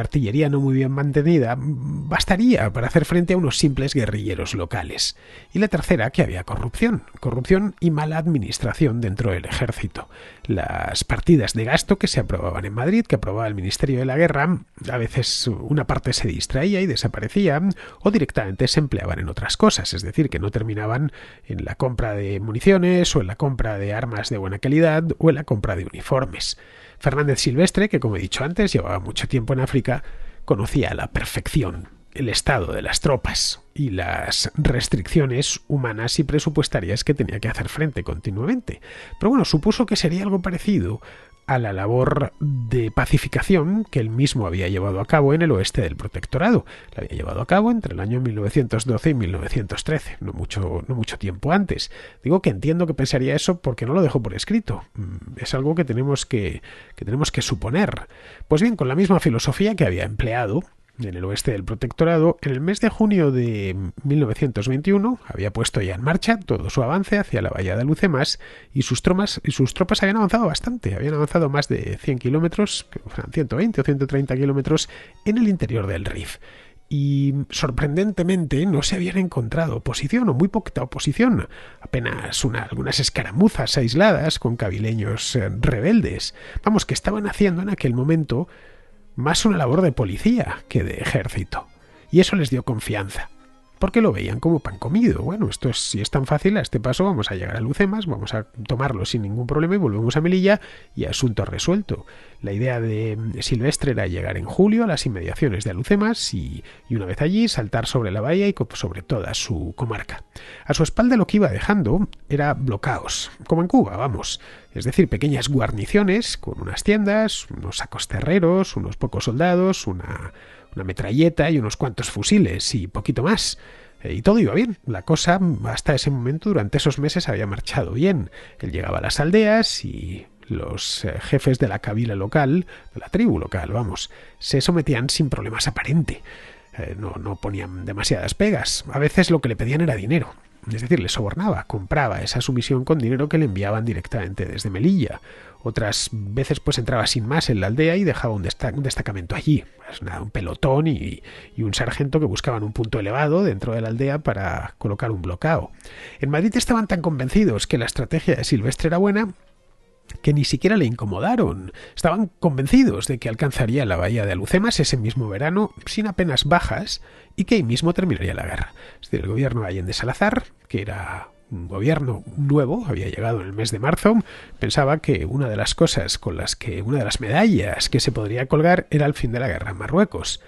artillería no muy bien mantenida, bastaría para hacer frente a unos simples guerrilleros locales. Y la tercera, que había corrupción y mala administración dentro del ejército. Las partidas de gasto que se aprobaban en Madrid, que aprobaba el Ministerio de la Guerra, a veces una parte se distraía y desaparecía, o directamente se empleaban en otras cosas, es decir, que no terminaban en la compra de municiones, o en la compra de armas de buena calidad, o en la compra de uniformes. Fernández Silvestre, que como he dicho antes, llevaba mucho tiempo en África, conocía a la perfección el estado de las tropas y las restricciones humanas y presupuestarias que tenía que hacer frente continuamente. Pero bueno, supuso que sería algo parecido a la labor de pacificación que él mismo había llevado a cabo en el oeste del protectorado. La había llevado a cabo entre el año 1912 y 1913, no mucho tiempo antes. Digo que entiendo que pensaría eso porque no lo dejó por escrito. Es algo que tenemos que suponer. Pues bien, con la misma filosofía que había empleado en el oeste del protectorado, en el mes de junio de 1921 había puesto ya en marcha todo su avance hacia la bahía de Alhucemas y sus tropas habían avanzado bastante, habían avanzado más de 100 kilómetros, 120 o 130 kilómetros en el interior del Rif. Y sorprendentemente no se habían encontrado oposición o muy poca oposición, apenas algunas escaramuzas aisladas con cabileños rebeldes, vamos, que estaban haciendo en aquel momento más una labor de policía que de ejército. Y eso les dio confianza, porque lo veían como pan comido. Bueno, si es tan fácil, a este paso vamos a llegar a Alhucemas, vamos a tomarlo sin ningún problema y volvemos a Melilla y asunto resuelto. La idea de Silvestre era llegar en julio a las inmediaciones de Alhucemas y una vez allí saltar sobre la bahía y sobre toda su comarca. A su espalda lo que iba dejando era blocaos, como en Cuba, vamos. Es decir, pequeñas guarniciones con unas tiendas, unos sacos terreros, unos pocos soldados, una metralleta y unos cuantos fusiles y poquito más. Y todo iba bien. La cosa, hasta ese momento, durante esos meses, había marchado bien. Él llegaba a las aldeas y los jefes de la cabila local, de la tribu local, vamos, se sometían sin problemas aparente. No ponían demasiadas pegas. A veces lo que le pedían era dinero. Es decir, le sobornaba, compraba esa sumisión con dinero que le enviaban directamente desde Melilla. Otras veces pues entraba sin más en la aldea y dejaba un destacamento allí. Pues nada, un pelotón y un sargento que buscaban un punto elevado dentro de la aldea para colocar un bloqueo. En Madrid estaban tan convencidos que la estrategia de Silvestre era buena que ni siquiera le incomodaron. Estaban convencidos de que alcanzaría la bahía de Alhucemas ese mismo verano sin apenas bajas y que ahí mismo terminaría la guerra. Es decir, el gobierno de Allende Salazar, que era un gobierno nuevo, había llegado en el mes de marzo, pensaba que una de las medallas que se podría colgar era el fin de la guerra en Marruecos.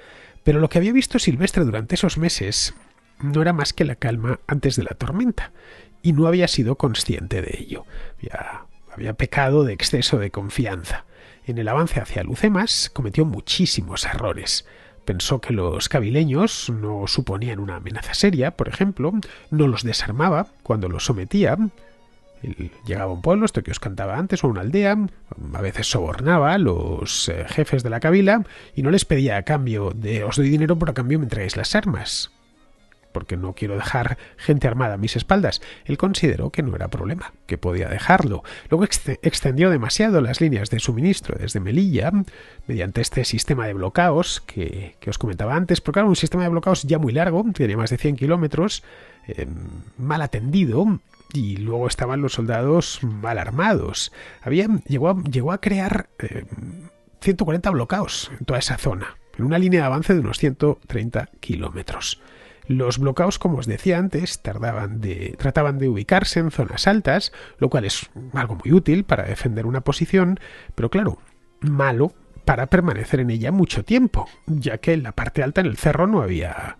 Pero lo que había visto Silvestre durante esos meses no era más que la calma antes de la tormenta, y no había sido consciente de ello. Había pecado de exceso de confianza. En el avance hacia Alhucemas cometió muchísimos errores. Pensó que los cabileños no suponían una amenaza seria, por ejemplo, no los desarmaba cuando los sometía. Él llegaba a un pueblo, esto que os cantaba antes, o a una aldea, a veces sobornaba a los jefes de la cabila y no les pedía a cambio de os doy dinero, pero a cambio me entregáis las armas, porque no quiero dejar gente armada a mis espaldas. Él consideró que no era problema, que podía dejarlo. Luego extendió demasiado las líneas de suministro desde Melilla mediante este sistema de bloqueos que os comentaba antes, porque era un sistema de bloqueos ya muy largo, tenía más de 100 kilómetros, mal atendido, y luego estaban los soldados mal armados. Llegó a crear 140 bloqueos en toda esa zona, en una línea de avance de unos 130 kilómetros. Los bloqueos, como os decía antes, trataban de ubicarse en zonas altas, lo cual es algo muy útil para defender una posición, pero claro, malo para permanecer en ella mucho tiempo, ya que en la parte alta, en el cerro, no había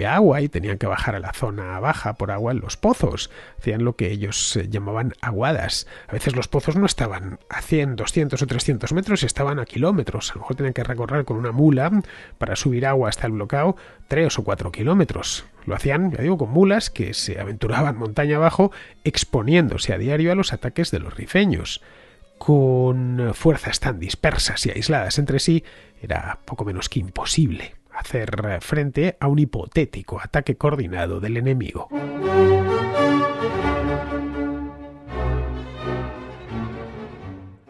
agua y tenían que bajar a la zona baja por agua en los pozos. Hacían lo que ellos llamaban aguadas. A veces los pozos no estaban a 100, 200 o 300 metros, estaban a kilómetros. A lo mejor tenían que recorrer con una mula para subir agua hasta el bloqueo 3 o 4 kilómetros. Lo hacían, ya digo, con mulas que se aventuraban montaña abajo, exponiéndose a diario a los ataques de los rifeños. Con fuerzas tan dispersas y aisladas entre sí, era poco menos que imposible hacer frente a un hipotético ataque coordinado del enemigo.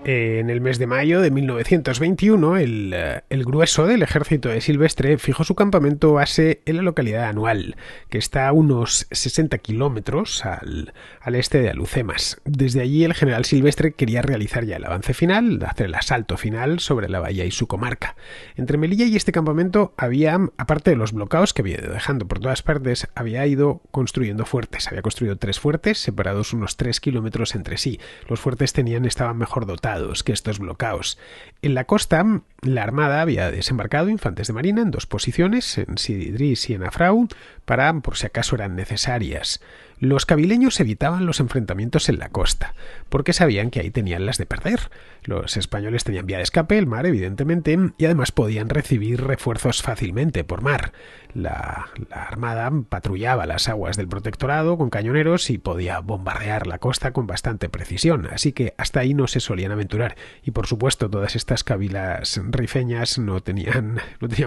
En el mes de mayo de 1921, el grueso del ejército de Silvestre fijó su campamento base en la localidad de Anual, que está a unos 60 kilómetros al este de Alhucemas. Desde allí el general Silvestre quería realizar ya el avance final, hacer el asalto final sobre la bahía y su comarca. Entre Melilla y este campamento había, aparte de los bloqueos que había ido dejando por todas partes, había ido construyendo fuertes. Había construido 3 fuertes separados unos 3 kilómetros entre sí. Los fuertes estaban mejor dotados que estos bloqueos. En la costa La Armada había desembarcado infantes de marina en 2 posiciones, en Sidi Idris y en Afrau, para por si acaso eran necesarias. Los kabyleños evitaban los enfrentamientos en la costa, porque sabían que ahí tenían las de perder. Los españoles tenían vía de escape, el mar, evidentemente, y además podían recibir refuerzos fácilmente por mar. La Armada patrullaba las aguas del protectorado con cañoneros y podía bombardear la costa con bastante precisión, así que hasta ahí no se solían aventurar. Y por supuesto, todas estas cabilas rifeñas no tenían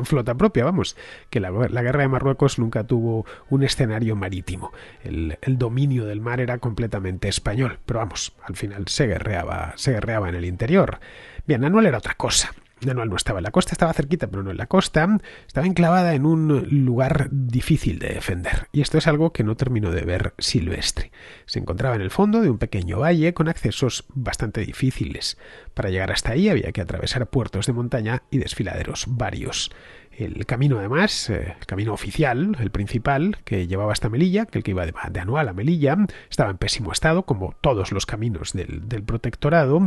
flota propia, vamos, que la guerra de Marruecos nunca tuvo un escenario marítimo. El dominio del mar era completamente español, pero vamos, al final se guerreaba en el interior. Bien, Anual era otra cosa. Anual no estaba en la costa, estaba cerquita, pero no en la costa. Estaba enclavada en un lugar difícil de defender. Y esto es algo que no terminó de ver Silvestre. Se encontraba en el fondo de un pequeño valle con accesos bastante difíciles. Para llegar hasta ahí había que atravesar puertos de montaña y desfiladeros varios. El camino, además, el camino oficial, el principal, que llevaba hasta Melilla, que el que iba de Anual a Melilla, estaba en pésimo estado, como todos los caminos del protectorado,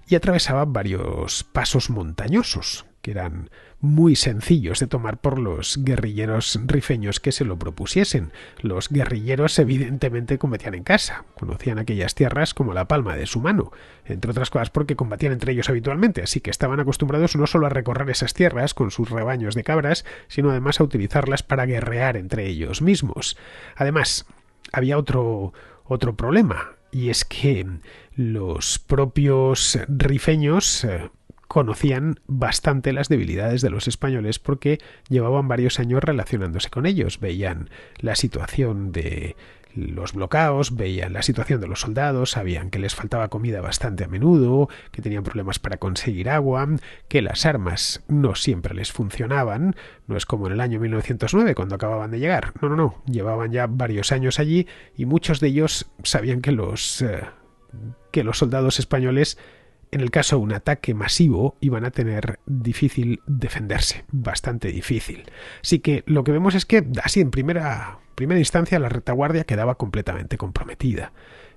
y atravesaba varios pasos montañosos, que eran muy sencillos de tomar por los guerrilleros rifeños que se lo propusiesen. Los guerrilleros evidentemente combatían en casa, conocían aquellas tierras como la palma de su mano, entre otras cosas porque combatían entre ellos habitualmente, así que estaban acostumbrados no solo a recorrer esas tierras con sus rebaños de cabras, sino además a utilizarlas para guerrear entre ellos mismos. Además, había otro problema, y es que los propios rifeños conocían bastante las debilidades de los españoles porque llevaban varios años relacionándose con ellos. Veían la situación de los bloqueos, veían la situación de los soldados, sabían que les faltaba comida bastante a menudo, que tenían problemas para conseguir agua, que las armas no siempre les funcionaban. No es como en el año 1909 cuando acababan de llegar. No. Llevaban ya varios años allí y muchos de ellos sabían que los soldados españoles, en el caso de un ataque masivo, iban a tener difícil defenderse, bastante difícil. Así que lo que vemos es que, así en primera instancia, la retaguardia quedaba completamente comprometida.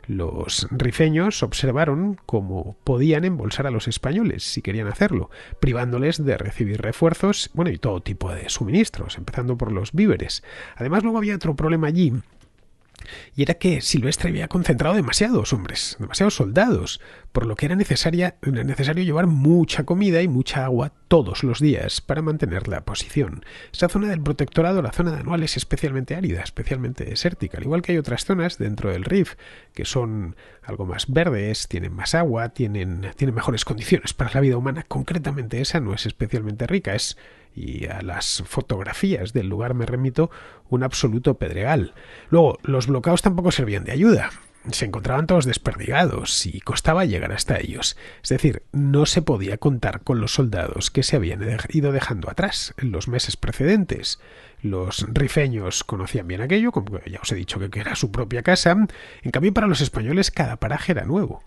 Los rifeños observaron cómo podían embolsar a los españoles, si querían hacerlo, privándoles de recibir refuerzos, y todo tipo de suministros, empezando por los víveres. Además, luego había otro problema allí, y era que Silvestre había concentrado demasiados hombres, demasiados soldados, por lo que era necesario llevar mucha comida y mucha agua todos los días para mantener la posición. Esa zona del protectorado, la zona de Anual, es especialmente árida, especialmente desértica, al igual que hay otras zonas dentro del Rif que son algo más verdes, tienen más agua, tienen mejores condiciones para la vida humana. Concretamente esa no es especialmente rica, y a las fotografías del lugar me remito, un absoluto pedregal. Luego, los bloqueos tampoco servían de ayuda. Se encontraban todos desperdigados y costaba llegar hasta ellos. Es decir, no se podía contar con los soldados que se habían ido dejando atrás en los meses precedentes. Los rifeños conocían bien aquello, como ya os he dicho que era su propia casa. En cambio, para los españoles cada paraje era nuevo.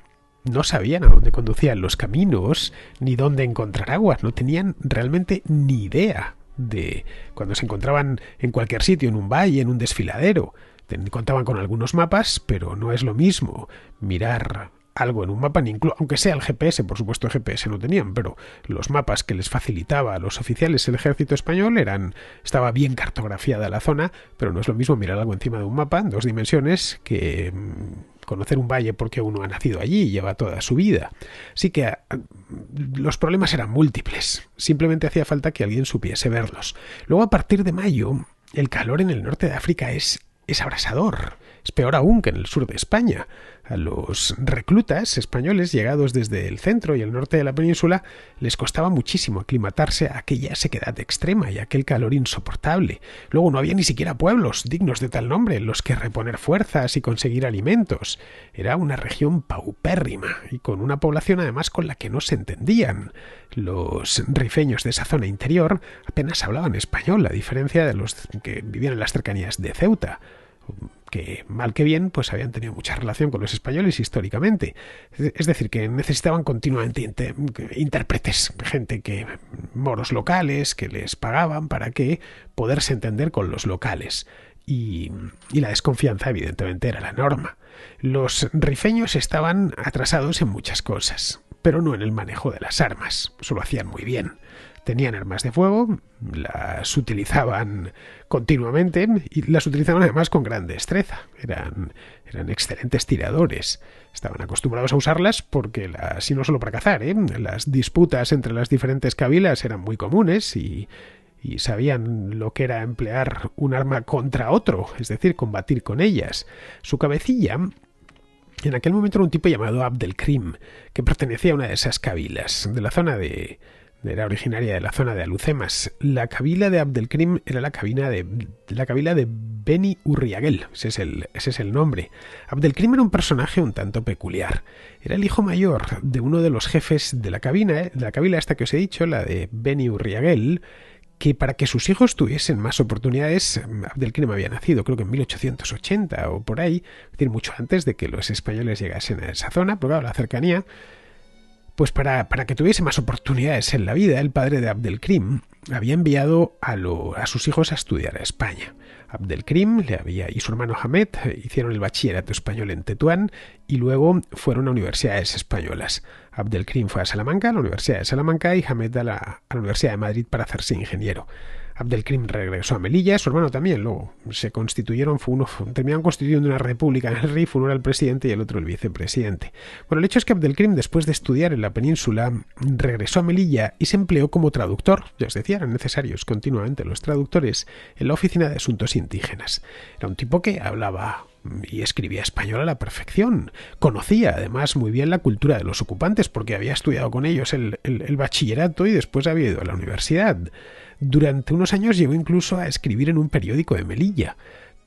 No sabían a dónde conducían los caminos, ni dónde encontrar agua. No tenían realmente ni idea de cuando se encontraban en cualquier sitio, en un valle, en un desfiladero. Contaban con algunos mapas, pero no es lo mismo mirar algo en un mapa, aunque sea el GPS, por supuesto el GPS no tenían, pero los mapas que les facilitaba a los oficiales el ejército español estaba bien cartografiada la zona, pero no es lo mismo mirar algo encima de un mapa en 2 dimensiones que conocer un valle porque uno ha nacido allí y lleva toda su vida. Así que los problemas eran múltiples, simplemente hacía falta que alguien supiese verlos. Luego, a partir de mayo, el calor en el norte de África es abrasador. Es peor aún que en el sur de España. A los reclutas españoles llegados desde el centro y el norte de la península les costaba muchísimo aclimatarse a aquella sequedad extrema y aquel calor insoportable. Luego no había ni siquiera pueblos dignos de tal nombre en los que reponer fuerzas y conseguir alimentos. Era una región paupérrima y con una población además con la que no se entendían. Los rifeños de esa zona interior apenas hablaban español, a diferencia de los que vivían en las cercanías de Ceuta, que mal que bien pues habían tenido mucha relación con los españoles históricamente. Es decir, que necesitaban continuamente intérpretes, moros locales que les pagaban para que poderse entender con los locales. Y la desconfianza evidentemente era la norma. Los rifeños estaban atrasados en muchas cosas. pero no en el manejo de las armas. Eso lo hacían muy bien. Tenían armas de fuego, las utilizaban continuamente y las utilizaban además con gran destreza. Eran excelentes tiradores. Estaban acostumbrados a usarlas porque, y no solo para cazar, las disputas entre las diferentes cabilas eran muy comunes y sabían lo que era emplear un arma contra otro, es decir, combatir con ellas. Su cabecilla en aquel momento era un tipo llamado Abdelkrim, que pertenecía a una de esas cabilas, era originaria de la zona de Alucemas. La cabila de Abdelkrim era la cabila de Beni Urriagel, ese es el nombre. Abdelkrim era un personaje un tanto peculiar. Era el hijo mayor de uno de los jefes de la cabila esta que os he dicho, la de Beni Urriagel, que para que sus hijos tuviesen más oportunidades, Abdelkrim había nacido creo que en 1880 o por ahí, es decir, mucho antes de que los españoles llegasen a esa zona, pero claro, la cercanía. Pues para que tuviese más oportunidades en la vida, el padre de Abdelkrim había enviado a sus hijos a estudiar a España. Abdelkrim y su hermano Hamed hicieron el bachillerato español en Tetuán y luego fueron a universidades españolas. Abdelkrim fue a Salamanca, a la Universidad de Salamanca, y Hamed a la Universidad de Madrid para hacerse ingeniero. Abdelkrim regresó a Melilla, su hermano también, luego se terminaron constituyendo una república en el Rif, uno era el presidente y el otro el vicepresidente. Bueno, el hecho es que Abdelkrim, después de estudiar en la península, regresó a Melilla y se empleó como traductor. Ya os decía, eran necesarios continuamente los traductores en la Oficina de Asuntos Indígenas. Era un tipo que hablaba y escribía español a la perfección. Conocía además muy bien la cultura de los ocupantes porque había estudiado con ellos el bachillerato y después había ido a la universidad. Durante unos años llegó incluso a escribir en un periódico de Melilla,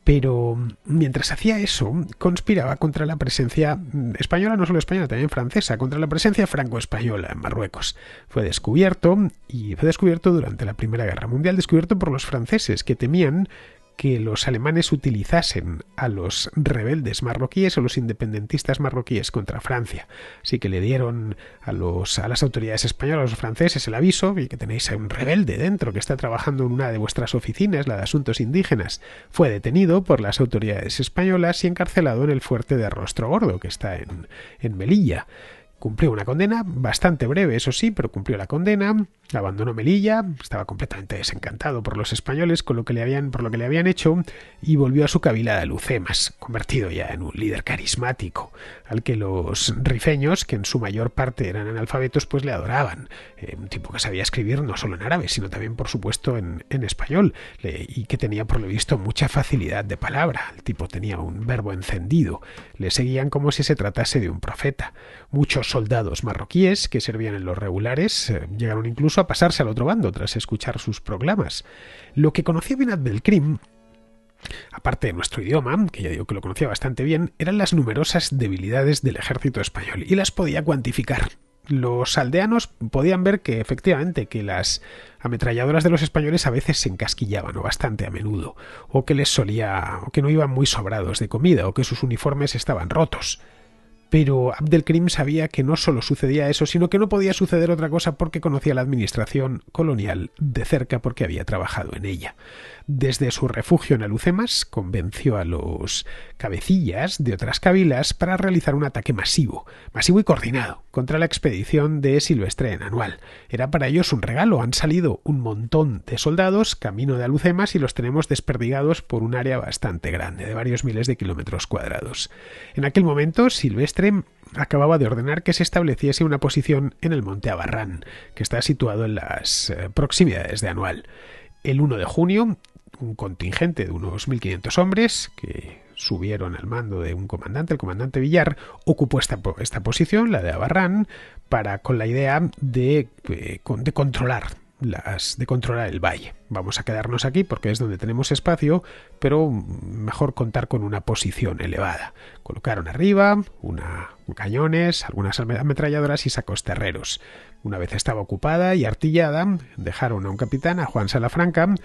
pero mientras hacía eso conspiraba contra la presencia española, no solo española, también francesa, contra la presencia franco-española en Marruecos. Fue descubierto durante la Primera Guerra Mundial, descubierto por los franceses que temían que los alemanes utilizasen a los rebeldes marroquíes o los independentistas marroquíes contra Francia. Así que le dieron a las autoridades españolas, a los franceses, el aviso y que tenéis a un rebelde dentro que está trabajando en una de vuestras oficinas, la de Asuntos Indígenas. Fue detenido por las autoridades españolas y encarcelado en el fuerte de Rostro Gordo, que está en Melilla. Cumplió una condena, bastante breve, eso sí, pero cumplió la condena, abandonó Melilla, estaba completamente desencantado por los españoles por lo que le habían hecho y volvió a su cabila de Alucemas, convertido ya en un líder carismático, al que los rifeños, que en su mayor parte eran analfabetos, pues le adoraban. Un tipo que sabía escribir no solo en árabe, sino también, por supuesto, en español, y que tenía, por lo visto, mucha facilidad de palabra. El tipo tenía un verbo encendido. Le seguían como si se tratase de un profeta. Muchos soldados marroquíes que servían en los regulares llegaron incluso a pasarse al otro bando tras escuchar sus proclamas. Lo que conocía bien Abdelkrim, aparte de nuestro idioma, que ya digo que lo conocía bastante bien, eran las numerosas debilidades del ejército español y las podía cuantificar. Los aldeanos podían ver que efectivamente que las ametralladoras de los españoles a veces se encasquillaban, o bastante a menudo, o que no iban muy sobrados de comida, o que sus uniformes estaban rotos. Pero Abdelkrim sabía que no solo sucedía eso, sino que no podía suceder otra cosa porque conocía la administración colonial de cerca porque había trabajado en ella. Desde su refugio en Alucemas convenció a los cabecillas de otras cabilas para realizar un ataque masivo y coordinado contra la expedición de Silvestre en Anual. Era para ellos un regalo. Han salido un montón de soldados camino de Alucemas y los tenemos desperdigados por un área bastante grande, de varios miles de kilómetros cuadrados. En aquel momento, Silvestre acababa de ordenar que se estableciese una posición en el monte Abarrán, que está situado en las proximidades de Anual. El 1 de junio, un contingente de unos 1.500 hombres que subieron al mando de un comandante, el comandante Villar, ocupó esta posición, la de Abarrán, con la idea de controlar el valle. Vamos a quedarnos aquí porque es donde tenemos espacio, pero mejor contar con una posición elevada. Colocaron arriba cañones, algunas ametralladoras y sacos terreros. Una vez estaba ocupada y artillada, dejaron a un capitán, a Juan Salafranca,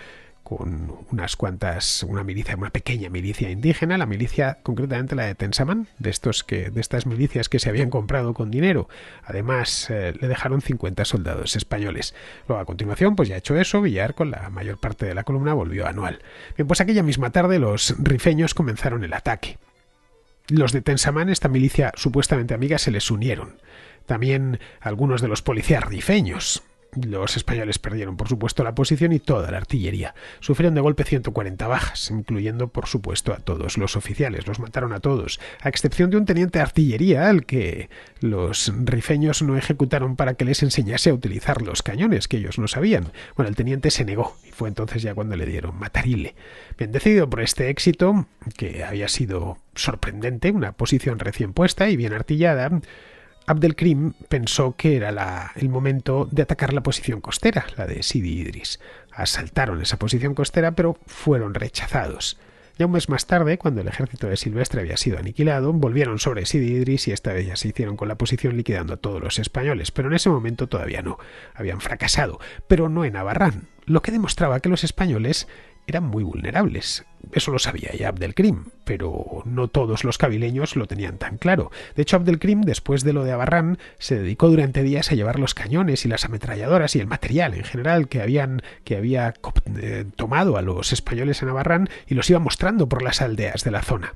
con una pequeña milicia indígena, la milicia, concretamente la de Tensamán, de estas milicias que se habían comprado con dinero. Además, le dejaron 50 soldados españoles. Luego, a continuación, pues ya hecho eso, Villar, con la mayor parte de la columna, volvió a Anual. Bien, pues aquella misma tarde los rifeños comenzaron el ataque. Los de Tensamán, esta milicia supuestamente amiga, se les unieron. También algunos de los policías rifeños. Los españoles perdieron, por supuesto, la posición y toda la artillería. Sufrieron de golpe 140 bajas, incluyendo, por supuesto, a todos los oficiales. Los mataron a todos, a excepción de un teniente de artillería al que los rifeños no ejecutaron para que les enseñase a utilizar los cañones, que ellos no sabían. Bueno, el teniente se negó, y fue entonces ya cuando le dieron matarile. Bien, decidido por este éxito, que había sido sorprendente, una posición recién puesta y bien artillada, Abdelkrim pensó que era el momento de atacar la posición costera, la de Sidi Idris. Asaltaron esa posición costera, pero fueron rechazados. Ya un mes más tarde, cuando el ejército de Silvestre había sido aniquilado, volvieron sobre Sidi Idris y esta vez ya se hicieron con la posición liquidando a todos los españoles, pero en ese momento todavía no. Habían fracasado, pero no en Abarrán, lo que demostraba que los españoles eran muy vulnerables. Eso lo sabía ya Abdelkrim, pero no todos los kabileños lo tenían tan claro. De hecho, Abdelkrim, después de lo de Abarrán, se dedicó durante días a llevar los cañones y las ametralladoras y el material en general que había tomado a los españoles en Abarrán y los iba mostrando por las aldeas de la zona.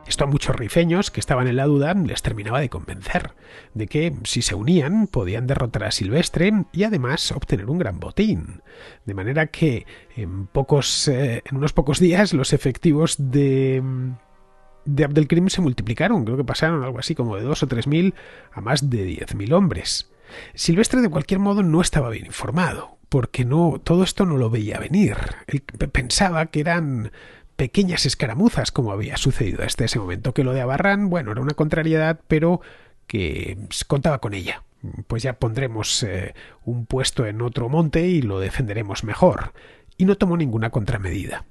Esto a muchos rifeños que estaban en la duda les terminaba de convencer de que si se unían podían derrotar a Silvestre y además obtener un gran botín. De manera que en unos pocos días los efectivos de Abdelkrim se multiplicaron. Creo que pasaron algo así como de 2.000 o 3.000 a más de 10.000 hombres. Silvestre de cualquier modo no estaba bien informado, porque todo esto no lo veía venir. Él pensaba que eran pequeñas escaramuzas, como había sucedido hasta ese momento, que lo de Abarrán, bueno, era una contrariedad, pero que contaba con ella. Pues ya pondremos un puesto en otro monte y lo defenderemos mejor. Y no tomó ninguna contramedida.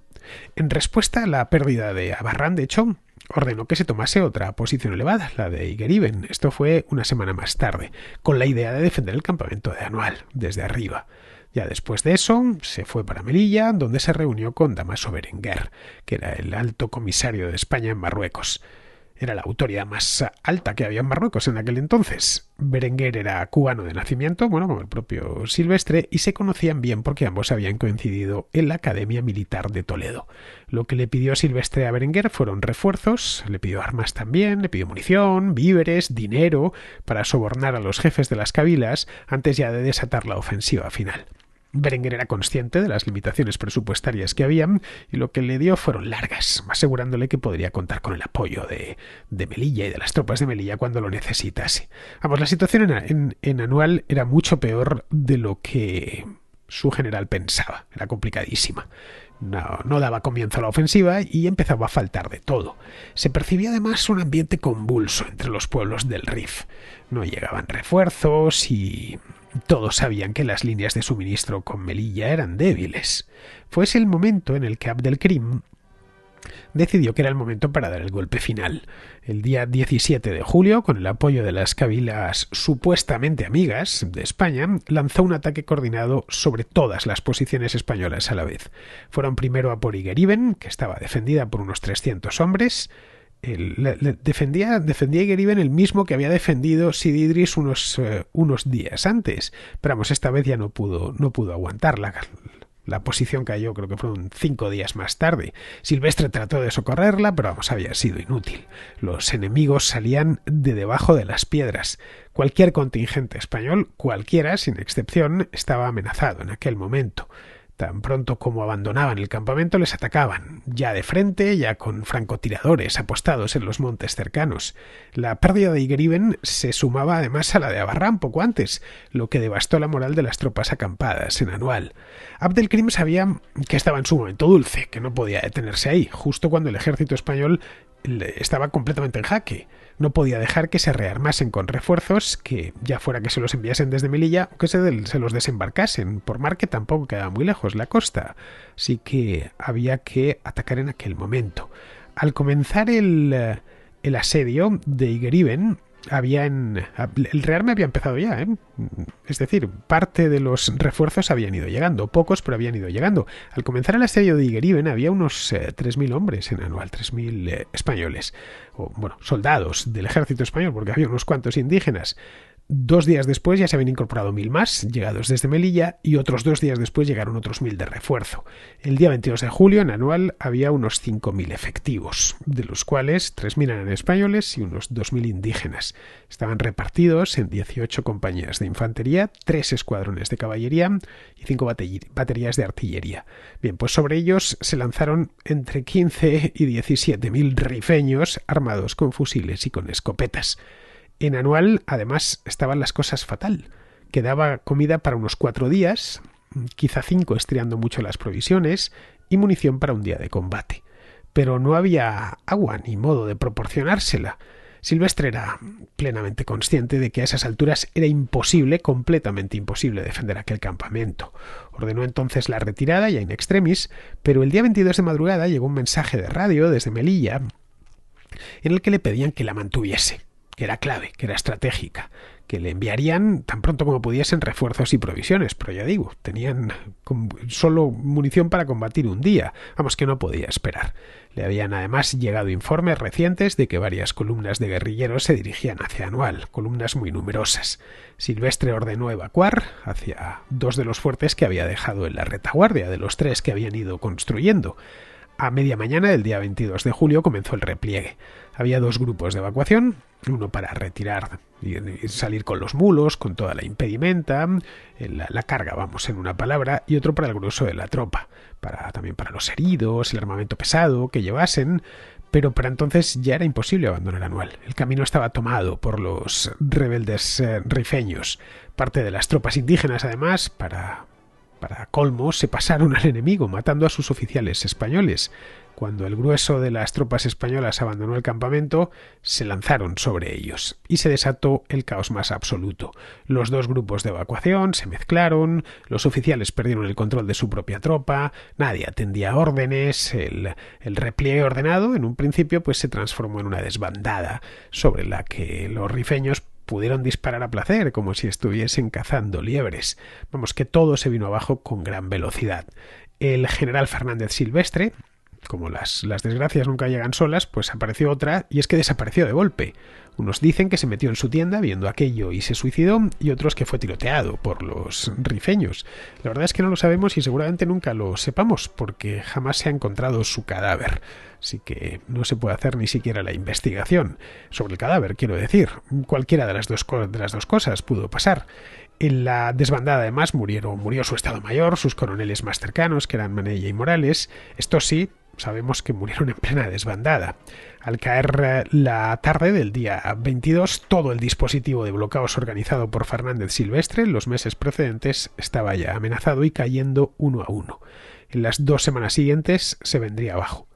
En respuesta a la pérdida de Abarrán, de hecho, ordenó que se tomase otra posición elevada, la de Igeriben. Esto fue una semana más tarde, con la idea de defender el campamento de Anual, desde arriba. Ya después de eso, se fue para Melilla, donde se reunió con Damaso Berenguer, que era el alto comisario de España en Marruecos. Era la autoridad más alta que había en Marruecos en aquel entonces. Berenguer era cubano de nacimiento, bueno, como el propio Silvestre, y se conocían bien porque ambos habían coincidido en la Academia Militar de Toledo. Lo que le pidió Silvestre a Berenguer fueron refuerzos, le pidió armas también, le pidió munición, víveres, dinero, para sobornar a los jefes de las cabilas antes ya de desatar la ofensiva final. Berenguer era consciente de las limitaciones presupuestarias que habían y lo que le dio fueron largas, asegurándole que podría contar con el apoyo de Melilla y de las tropas de Melilla cuando lo necesitase. Vamos, la situación en Anual era mucho peor de lo que su general pensaba. Era complicadísima. No daba comienzo a la ofensiva y empezaba a faltar de todo. Se percibía además un ambiente convulso entre los pueblos del Rif. No llegaban refuerzos y todos sabían que las líneas de suministro con Melilla eran débiles. Fue ese el momento en el que Abdelkrim decidió que era el momento para dar el golpe final. El día 17 de julio, con el apoyo de las cabilas supuestamente amigas de España, lanzó un ataque coordinado sobre todas las posiciones españolas a la vez. Fueron primero a por Igeriben, que estaba defendida por unos 300 hombres. Defendía Igeriben el mismo que había defendido Sidi Idris unos días antes. Pero vamos, esta vez ya no pudo aguantarla. La posición cayó, creo que fueron 5 días más tarde. Silvestre trató de socorrerla, pero vamos, había sido inútil. Los enemigos salían de debajo de las piedras. Cualquier contingente español, cualquiera, sin excepción, estaba amenazado en aquel momento. Tan pronto como abandonaban el campamento les atacaban, ya de frente, ya con francotiradores apostados en los montes cercanos. La pérdida de Igeriben se sumaba además a la de Abarrán poco antes, lo que devastó la moral de las tropas acampadas en Anual. Abdelkrim sabía que estaba en su momento dulce, que no podía detenerse ahí, justo cuando el ejército español estaba completamente en jaque. No podía dejar que se rearmasen con refuerzos, que ya fuera que se los enviasen desde Melilla o que se los desembarcasen por mar, que tampoco quedaba muy lejos la costa. Así que había que atacar en aquel momento. Al comenzar el asedio de Igeriben, el rearme había empezado ya, Es decir, parte de los refuerzos habían ido llegando, pocos, pero habían ido llegando. Al comenzar el asedio de Igeriben había unos 3.000 hombres en Anual, 3.000 españoles, soldados del ejército español, porque había unos cuantos indígenas. 2 días después ya se habían incorporado 1.000 más, llegados desde Melilla, y otros 2 días después llegaron otros 1.000 de refuerzo. El día 22 de julio, en Anual, había unos 5.000 efectivos, de los cuales 3.000 eran españoles y unos 2.000 indígenas. Estaban repartidos en 18 compañías de infantería, 3 escuadrones de caballería y 5 baterías de artillería. Bien, pues sobre ellos se lanzaron entre 15 y 17.000 rifeños armados con fusiles y con escopetas. En Anual, además, estaban las cosas fatal. Quedaba comida para unos 4 días, quizá 5 estirando mucho las provisiones, y munición para un día de combate. Pero no había agua ni modo de proporcionársela. Silvestre era plenamente consciente de que a esas alturas era imposible, completamente imposible, defender aquel campamento. Ordenó entonces la retirada, ya in extremis, pero el día 22 de madrugada llegó un mensaje de radio desde Melilla en el que le pedían que la mantuviese, que era clave, que era estratégica, que le enviarían tan pronto como pudiesen refuerzos y provisiones, pero ya digo, tenían solo munición para combatir un día, vamos, que no podía esperar. Le habían además llegado informes recientes de que varias columnas de guerrilleros se dirigían hacia Anual, columnas muy numerosas. Silvestre ordenó evacuar hacia 2 de los fuertes que había dejado en la retaguardia, de los 3 que habían ido construyendo. A media mañana del día 22 de julio comenzó el repliegue. Había 2 grupos de evacuación, uno para retirar y salir con los mulos, con toda la impedimenta, la carga, vamos, en una palabra, y otro para el grueso de la tropa, también para los heridos, el armamento pesado que llevasen, pero para entonces ya era imposible abandonar Anual. El camino estaba tomado por los rebeldes rifeños. Parte de las tropas indígenas, además, para colmo, se pasaron al enemigo, matando a sus oficiales españoles. Cuando el grueso de las tropas españolas abandonó el campamento, se lanzaron sobre ellos y se desató el caos más absoluto. Los 2 grupos de evacuación se mezclaron, los oficiales perdieron el control de su propia tropa, nadie atendía órdenes, el repliegue ordenado en un principio pues se transformó en una desbandada sobre la que los rifeños pudieron disparar a placer, como si estuviesen cazando liebres. Vamos, que todo se vino abajo con gran velocidad. El general Fernández Silvestre, como las desgracias nunca llegan solas, pues apareció otra, y es que desapareció de golpe. Unos dicen que se metió en su tienda viendo aquello y se suicidó, y otros que fue tiroteado por los rifeños. La verdad es que no lo sabemos y seguramente nunca lo sepamos, porque jamás se ha encontrado su cadáver. Así que no se puede hacer ni siquiera la investigación sobre el cadáver, quiero decir. Cualquiera de las dos cosas pudo pasar. En la desbandada, además, murió su Estado Mayor, sus coroneles más cercanos, que eran Manella y Morales. Estos sí, sabemos que murieron en plena desbandada. Al caer la tarde del día 22, todo el dispositivo de bloqueos organizado por Fernández Silvestre en los meses precedentes estaba ya amenazado y cayendo uno a uno. En las 2 semanas siguientes se vendría abajo.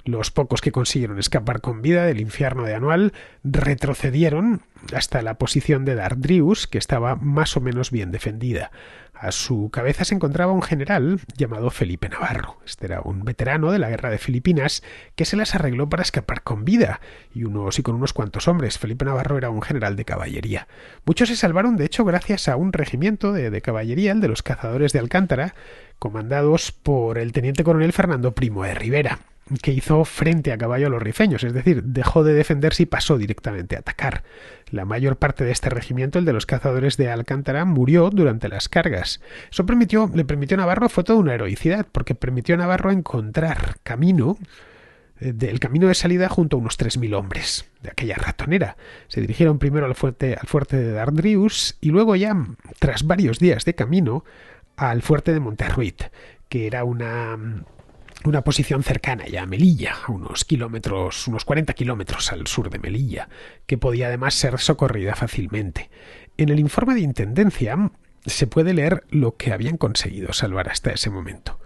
Los pocos que consiguieron escapar con vida del infierno de Anual retrocedieron hasta la posición de Dardrius, que estaba más o menos bien defendida. A su cabeza se encontraba un general llamado Felipe Navarro. Este era un veterano de la guerra de Filipinas que se las arregló para escapar con vida y con unos cuantos hombres. Felipe Navarro era un general de caballería. Muchos se salvaron, de hecho, gracias a un regimiento de caballería, el de los cazadores de Alcántara, comandados por el teniente coronel Fernando Primo de Rivera, que hizo frente a caballo a los rifeños, es decir, dejó de defenderse y pasó directamente a atacar. La mayor parte de este regimiento, el de los cazadores de Alcántara, murió durante las cargas. Eso le permitió a Navarro, fue toda una heroicidad, porque permitió a Navarro encontrar el camino de salida junto a unos 3.000 hombres de aquella ratonera. Se dirigieron primero al fuerte de Dardrius y luego ya, tras varios días de camino, al fuerte de Monterruit, que era una posición cercana ya a Melilla, a unos 40 kilómetros al sur de Melilla, que podía además ser socorrida fácilmente. En el informe de intendencia se puede leer lo que habían conseguido salvar hasta ese momento.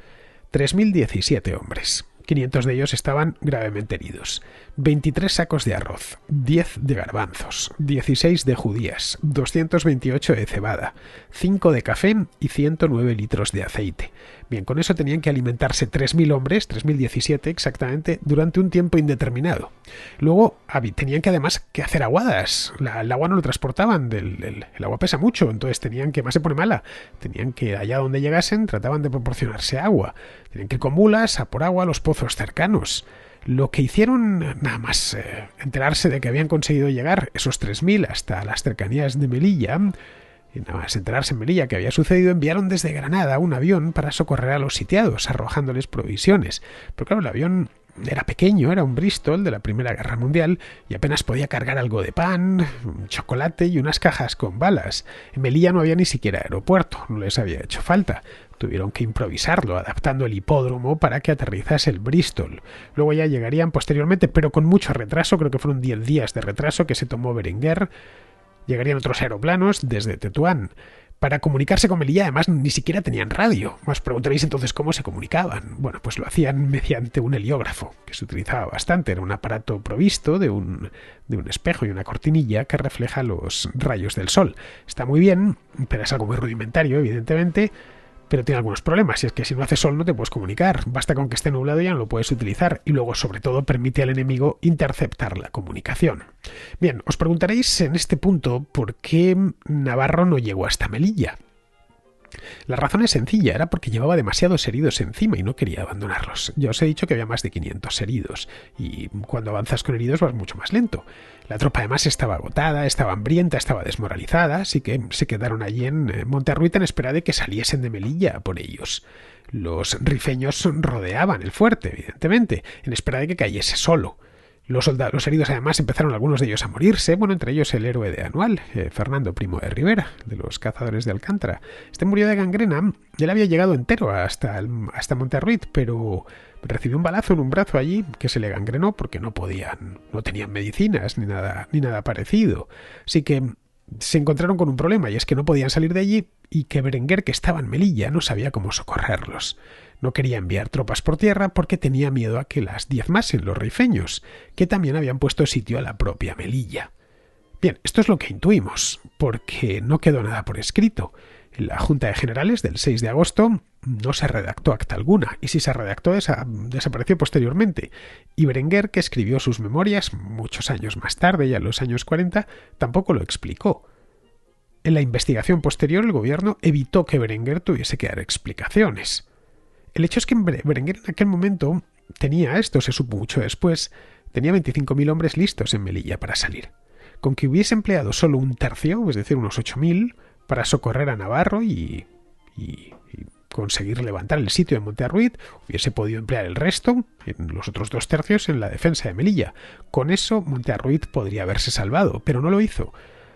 3.017 hombres. 500 de ellos estaban gravemente heridos. 23 sacos de arroz, 10 de garbanzos, 16 de judías, 228 de cebada, 5 de café y 109 litros de aceite. Bien, con eso tenían que alimentarse 3.000 hombres, 3.017 exactamente, durante un tiempo indeterminado. Luego tenían que además que hacer aguadas. El agua no lo transportaban, el agua pesa mucho, entonces tenían que, más se pone mala, tenían que allá donde llegasen trataban de proporcionarse agua. Tenían que ir con mulas a por agua a los pozos cercanos. Lo que hicieron, nada más enterarse de que habían conseguido llegar esos 3.000 hasta las cercanías de Melilla, y nada más enterarse en Melilla que había sucedido, enviaron desde Granada un avión para socorrer a los sitiados, arrojándoles provisiones. Pero claro, el avión era pequeño, era un Bristol de la Primera Guerra Mundial y apenas podía cargar algo de pan, chocolate y unas cajas con balas. En Melilla no había ni siquiera aeropuerto, no les había hecho falta. Tuvieron que improvisarlo, adaptando el hipódromo para que aterrizase el Bristol. Luego ya llegarían posteriormente, pero con mucho retraso, creo que fueron 10 días de retraso que se tomó Berenguer. Llegarían otros aeroplanos desde Tetuán. Para comunicarse con Melilla, además, ni siquiera tenían radio. Os preguntaréis entonces cómo se comunicaban. Bueno, pues lo hacían mediante un heliógrafo, que se utilizaba bastante. Era un aparato provisto de un espejo y una cortinilla que refleja los rayos del sol. Está muy bien, pero es algo muy rudimentario, evidentemente, pero tiene algunos problemas, y es que si no hace sol no te puedes comunicar, basta con que esté nublado y ya no lo puedes utilizar, y luego sobre todo permite al enemigo interceptar la comunicación. Bien, os preguntaréis en este punto por qué Navarro no llegó hasta Melilla. La razón es sencilla, era porque llevaba demasiados heridos encima y no quería abandonarlos. Ya os he dicho que había más de 500 heridos, y cuando avanzas con heridos vas mucho más lento. La tropa además estaba agotada, estaba hambrienta, estaba desmoralizada, así que se quedaron allí en Monterruit en espera de que saliesen de Melilla por ellos. Los rifeños rodeaban el fuerte, evidentemente, en espera de que cayese solo. Los heridos además empezaron algunos de ellos a morirse, bueno, entre ellos el héroe de Anual, Fernando Primo de Rivera, de los cazadores de Alcántara. Este murió de gangrena, él había llegado entero hasta Monterruit, pero recibió un balazo en un brazo allí que se le gangrenó porque no tenían medicinas ni nada parecido. Así que se encontraron con un problema, y es que no podían salir de allí y que Berenguer, que estaba en Melilla, no sabía cómo socorrerlos. No quería enviar tropas por tierra porque tenía miedo a que las diezmasen los rifeños, que también habían puesto sitio a la propia Melilla. Bien, esto es lo que intuimos, porque no quedó nada por escrito. En la Junta de Generales del 6 de agosto no se redactó acta alguna, y si se redactó desapareció posteriormente. Y Berenguer, que escribió sus memorias muchos años más tarde, ya en los años 40, tampoco lo explicó. En la investigación posterior el gobierno evitó que Berenguer tuviese que dar explicaciones. El hecho es que Berenguer en aquel momento esto se supo mucho después, tenía 25.000 hombres listos en Melilla para salir. Con que hubiese empleado solo un tercio, es decir, unos 8.000, para socorrer a Navarro y conseguir levantar el sitio de Monterruit, hubiese podido emplear el resto, en los otros 2 tercios, en la defensa de Melilla. Con eso Monterruit podría haberse salvado, pero no lo hizo.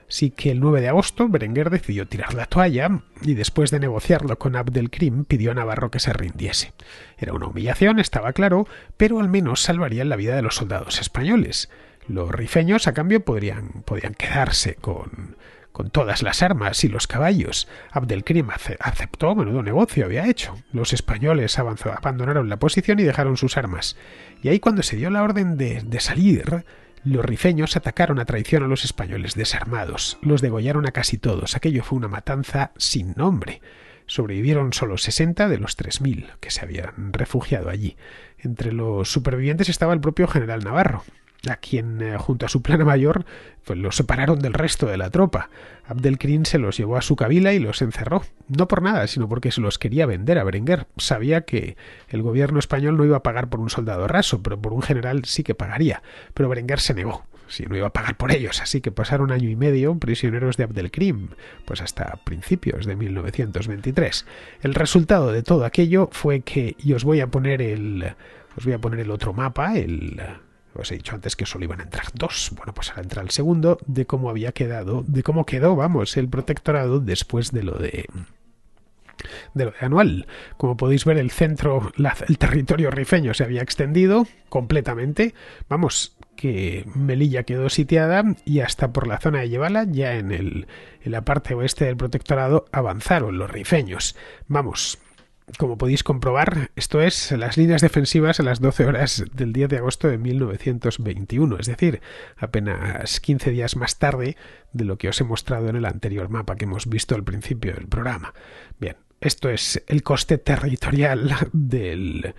Así que el 9 de agosto Berenguer decidió tirar la toalla y después de negociarlo con Abdelkrim pidió a Navarro que se rindiese. Era una humillación, estaba claro, pero al menos salvarían la vida de los soldados españoles. Los rifeños a cambio podían quedarse con todas las armas y los caballos. Abdelkrim aceptó, menudo negocio había hecho. Los españoles abandonaron la posición y dejaron sus armas. Y ahí cuando se dio la orden de salir, los rifeños atacaron a traición a los españoles desarmados. Los degollaron a casi todos. Aquello fue una matanza sin nombre. Sobrevivieron solo 60 de los 3.000 que se habían refugiado allí. Entre los supervivientes estaba el propio general Navarro, a quien, junto a su plana mayor, pues los separaron del resto de la tropa. Abdelkrim se los llevó a su cabila y los encerró. No por nada, sino porque se los quería vender a Berenguer. Sabía que el gobierno español no iba a pagar por un soldado raso, pero por un general sí que pagaría. Pero Berenguer se negó. Sí, no iba a pagar por ellos, así que pasaron 1 año y medio prisioneros de Abdelkrim, pues hasta principios de 1923. El resultado de todo aquello fue que, y os voy a poner el otro mapa, os he dicho antes que solo iban a entrar 2. Bueno, pues ahora entra el segundo de cómo quedó, el protectorado después de lo de Anual. Como podéis ver, el territorio rifeño se había extendido completamente. Que Melilla quedó sitiada y hasta por la zona de Yebala, ya en la parte oeste del protectorado, avanzaron los rifeños. Como podéis comprobar, esto es las líneas defensivas a las 12 horas del 10 de agosto de 1921, es decir, apenas 15 días más tarde de lo que os he mostrado en el anterior mapa que hemos visto al principio del programa. Bien, Esto es el coste territorial del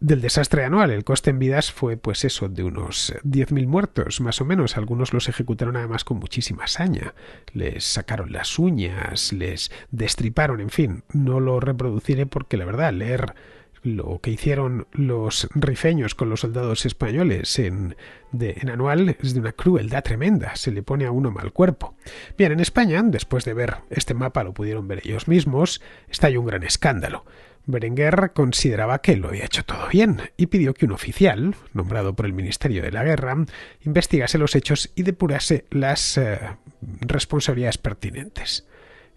desastre anual. El coste en vidas fue, pues eso, de unos 10.000 muertos, más o menos. Algunos los ejecutaron además con muchísima saña. Les sacaron las uñas, les destriparon, en fin. No lo reproduciré porque la verdad, leer lo que hicieron los rifeños con los soldados españoles en Anual es de una crueldad tremenda, se le pone a uno mal cuerpo. Bien, en España, después de ver este mapa, lo pudieron ver ellos mismos, estalló un gran escándalo. Berenguer consideraba que lo había hecho todo bien y pidió que un oficial, nombrado por el Ministerio de la Guerra, investigase los hechos y depurase las responsabilidades pertinentes.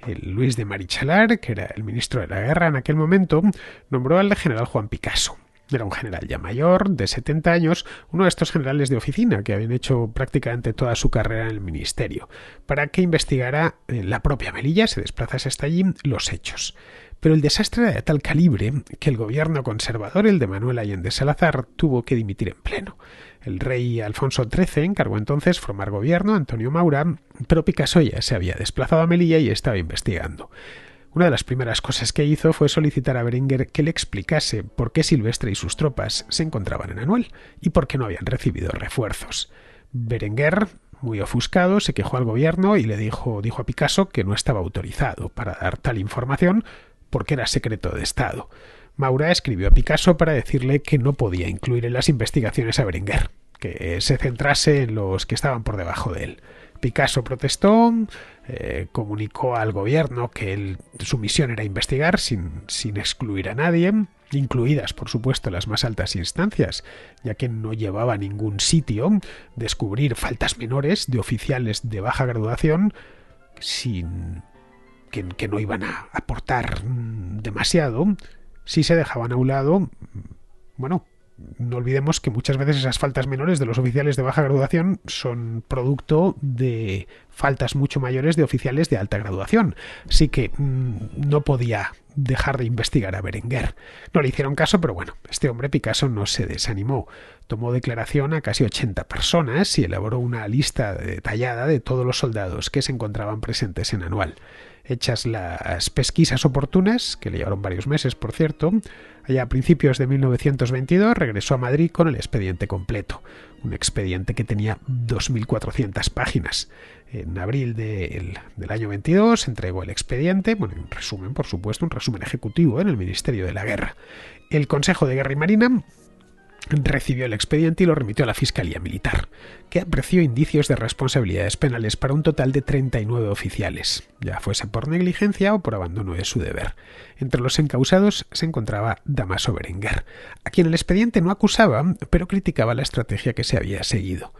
El Luis de Marichalar, que era el ministro de la Guerra en aquel momento, nombró al general Juan Picasso. Era un general ya mayor, de 70 años, uno de estos generales de oficina que habían hecho prácticamente toda su carrera en el ministerio, para que investigara la propia Melilla, se desplazase hasta allí, los hechos. Pero el desastre era de tal calibre que el gobierno conservador, el de Manuel Allende Salazar, tuvo que dimitir en pleno. El rey Alfonso XIII encargó entonces formar gobierno a Antonio Maura, pero Picasso ya se había desplazado a Melilla y estaba investigando. Una de las primeras cosas que hizo fue solicitar a Berenguer que le explicase por qué Silvestre y sus tropas se encontraban en Anual y por qué no habían recibido refuerzos. Berenguer, muy ofuscado, se quejó al gobierno y le dijo a Picasso que no estaba autorizado para dar tal información porque era secreto de Estado. Maura escribió a Picasso para decirle que no podía incluir en las investigaciones a Berenguer, que se centrase en los que estaban por debajo de él. Picasso protestó, comunicó al gobierno que su misión era investigar sin excluir a nadie, incluidas, por supuesto, las más altas instancias, ya que no llevaba a ningún sitio descubrir faltas menores de oficiales de baja graduación sin que no iban a aportar demasiado. Si se dejaban a un lado, bueno, no olvidemos que muchas veces esas faltas menores de los oficiales de baja graduación son producto de faltas mucho mayores de oficiales de alta graduación. Así que no podía dejar de investigar a Berenguer. No le hicieron caso, pero bueno, este hombre Picasso no se desanimó. Tomó declaración a casi 80 personas y elaboró una lista detallada de todos los soldados que se encontraban presentes en Anual. Hechas las pesquisas oportunas, que le llevaron varios meses, por cierto, allá a principios de 1922 regresó a Madrid con el expediente completo, un expediente que tenía 2.400 páginas. En abril del año 22 entregó el expediente, bueno, un resumen, por supuesto, un resumen ejecutivo en el Ministerio de la Guerra. El Consejo de Guerra y Marina recibió el expediente y lo remitió a la Fiscalía Militar, que apreció indicios de responsabilidades penales para un total de 39 oficiales, ya fuese por negligencia o por abandono de su deber. Entre los encausados se encontraba Damaso Berenguer, a quien el expediente no acusaba, pero criticaba la estrategia que se había seguido.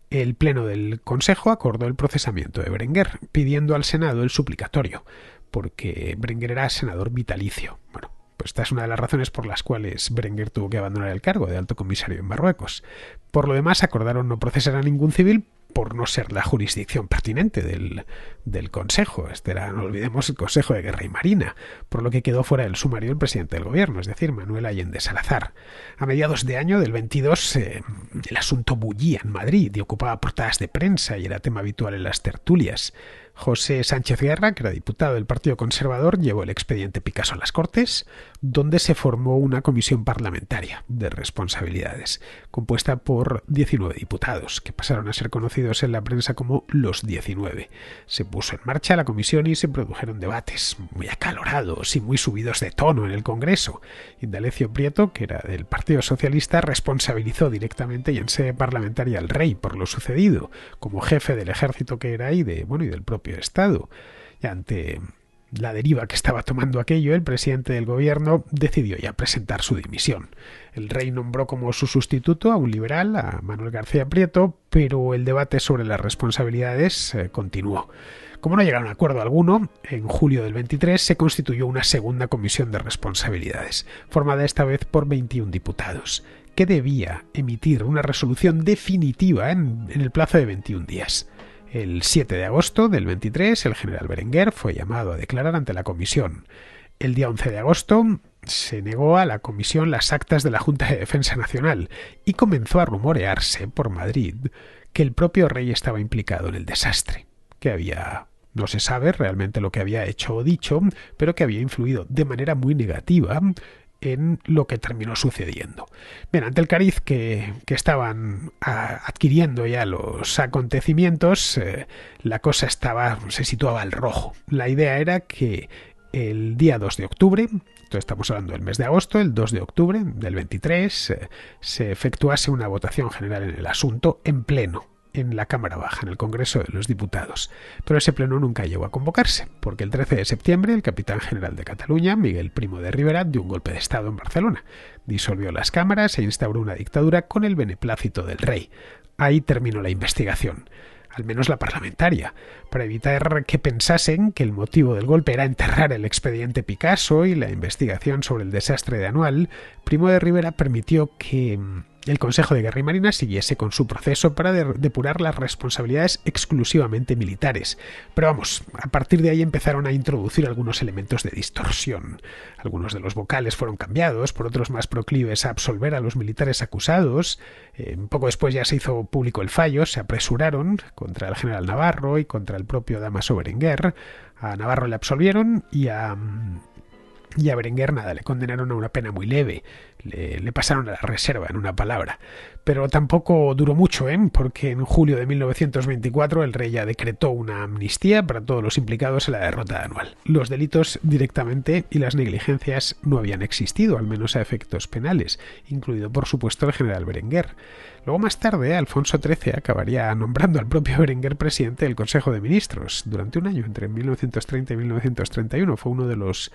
El Pleno del Consejo acordó el procesamiento de Berenguer, pidiendo al Senado el suplicatorio, porque Berenguer era senador vitalicio. Bueno, pues esta es una de las razones por las cuales Berenguer tuvo que abandonar el cargo de alto comisario en Marruecos. Por lo demás, acordaron no procesar a ningún civil por no ser la jurisdicción pertinente del Consejo. Este era, no olvidemos, el Consejo de Guerra y Marina, por lo que quedó fuera del sumario el presidente del gobierno, es decir, Manuel Allende Salazar. A mediados de año del 22, el asunto bullía en Madrid y ocupaba portadas de prensa y era tema habitual en las tertulias. José Sánchez Guerra, que era diputado del Partido Conservador, llevó el expediente Picasso a las Cortes, donde se formó una comisión parlamentaria de responsabilidades, compuesta por 19 diputados, que pasaron a ser conocidos en la prensa como los 19. Se puso en marcha la comisión y se produjeron debates muy acalorados y muy subidos de tono en el Congreso. Indalecio Prieto, que era del Partido Socialista, responsabilizó directamente y en sede parlamentaria al rey por lo sucedido, como jefe del ejército que era y del propio Estado. Y ante la deriva que estaba tomando aquello, el presidente del gobierno decidió ya presentar su dimisión. El rey nombró como su sustituto a un liberal, a Manuel García Prieto, pero el debate sobre las responsabilidades continuó. Como no llegaron a acuerdo alguno, en julio del 23 se constituyó una segunda comisión de responsabilidades, formada esta vez por 21 diputados, que debía emitir una resolución definitiva en el plazo de 21 días. El 7 de agosto del 23, el general Berenguer fue llamado a declarar ante la comisión. El día 11 de agosto se negó a la comisión las actas de la Junta de Defensa Nacional y comenzó a rumorearse por Madrid que el propio rey estaba implicado en el desastre, que había No se sabe realmente lo que había hecho o dicho, pero que había influido de manera muy negativa en lo que terminó sucediendo. Bien, ante el cariz que estaban adquiriendo ya los acontecimientos, la cosa se situaba al rojo. La idea era que el día 2 de octubre, entonces estamos hablando del mes de agosto, el 2 de octubre del 23, se efectuase una votación general en el asunto en pleno, en la Cámara Baja, en el Congreso de los Diputados. Pero ese pleno nunca llegó a convocarse, porque el 13 de septiembre el capitán general de Cataluña, Miguel Primo de Rivera, dio un golpe de Estado en Barcelona, disolvió las cámaras e instauró una dictadura con el beneplácito del rey. Ahí terminó la investigación, al menos la parlamentaria, para evitar que pensasen que el motivo del golpe era enterrar el expediente Picasso y la investigación sobre el desastre de Anual. Primo de Rivera permitió que el Consejo de Guerra y Marina siguiese con su proceso para depurar las responsabilidades exclusivamente militares. Pero vamos, a partir de ahí empezaron a introducir algunos elementos de distorsión. Algunos de los vocales fueron cambiados por otros más proclives a absolver a los militares acusados. Poco después ya se hizo público el fallo, se apresuraron contra el general Navarro y contra el propio Dámaso Berenguer. A Navarro le absolvieron y a Berenguer nada, le condenaron a una pena muy leve, le pasaron a la reserva, en una palabra. Pero tampoco duró mucho, porque en julio de 1924 el rey ya decretó una amnistía para todos los implicados en la derrota de Anual. Los delitos directamente y las negligencias no habían existido, al menos a efectos penales, incluido por supuesto el general Berenguer. Luego más tarde, Alfonso XIII acabaría nombrando al propio Berenguer presidente del Consejo de Ministros durante un año, entre 1930 y 1931. Fue uno de los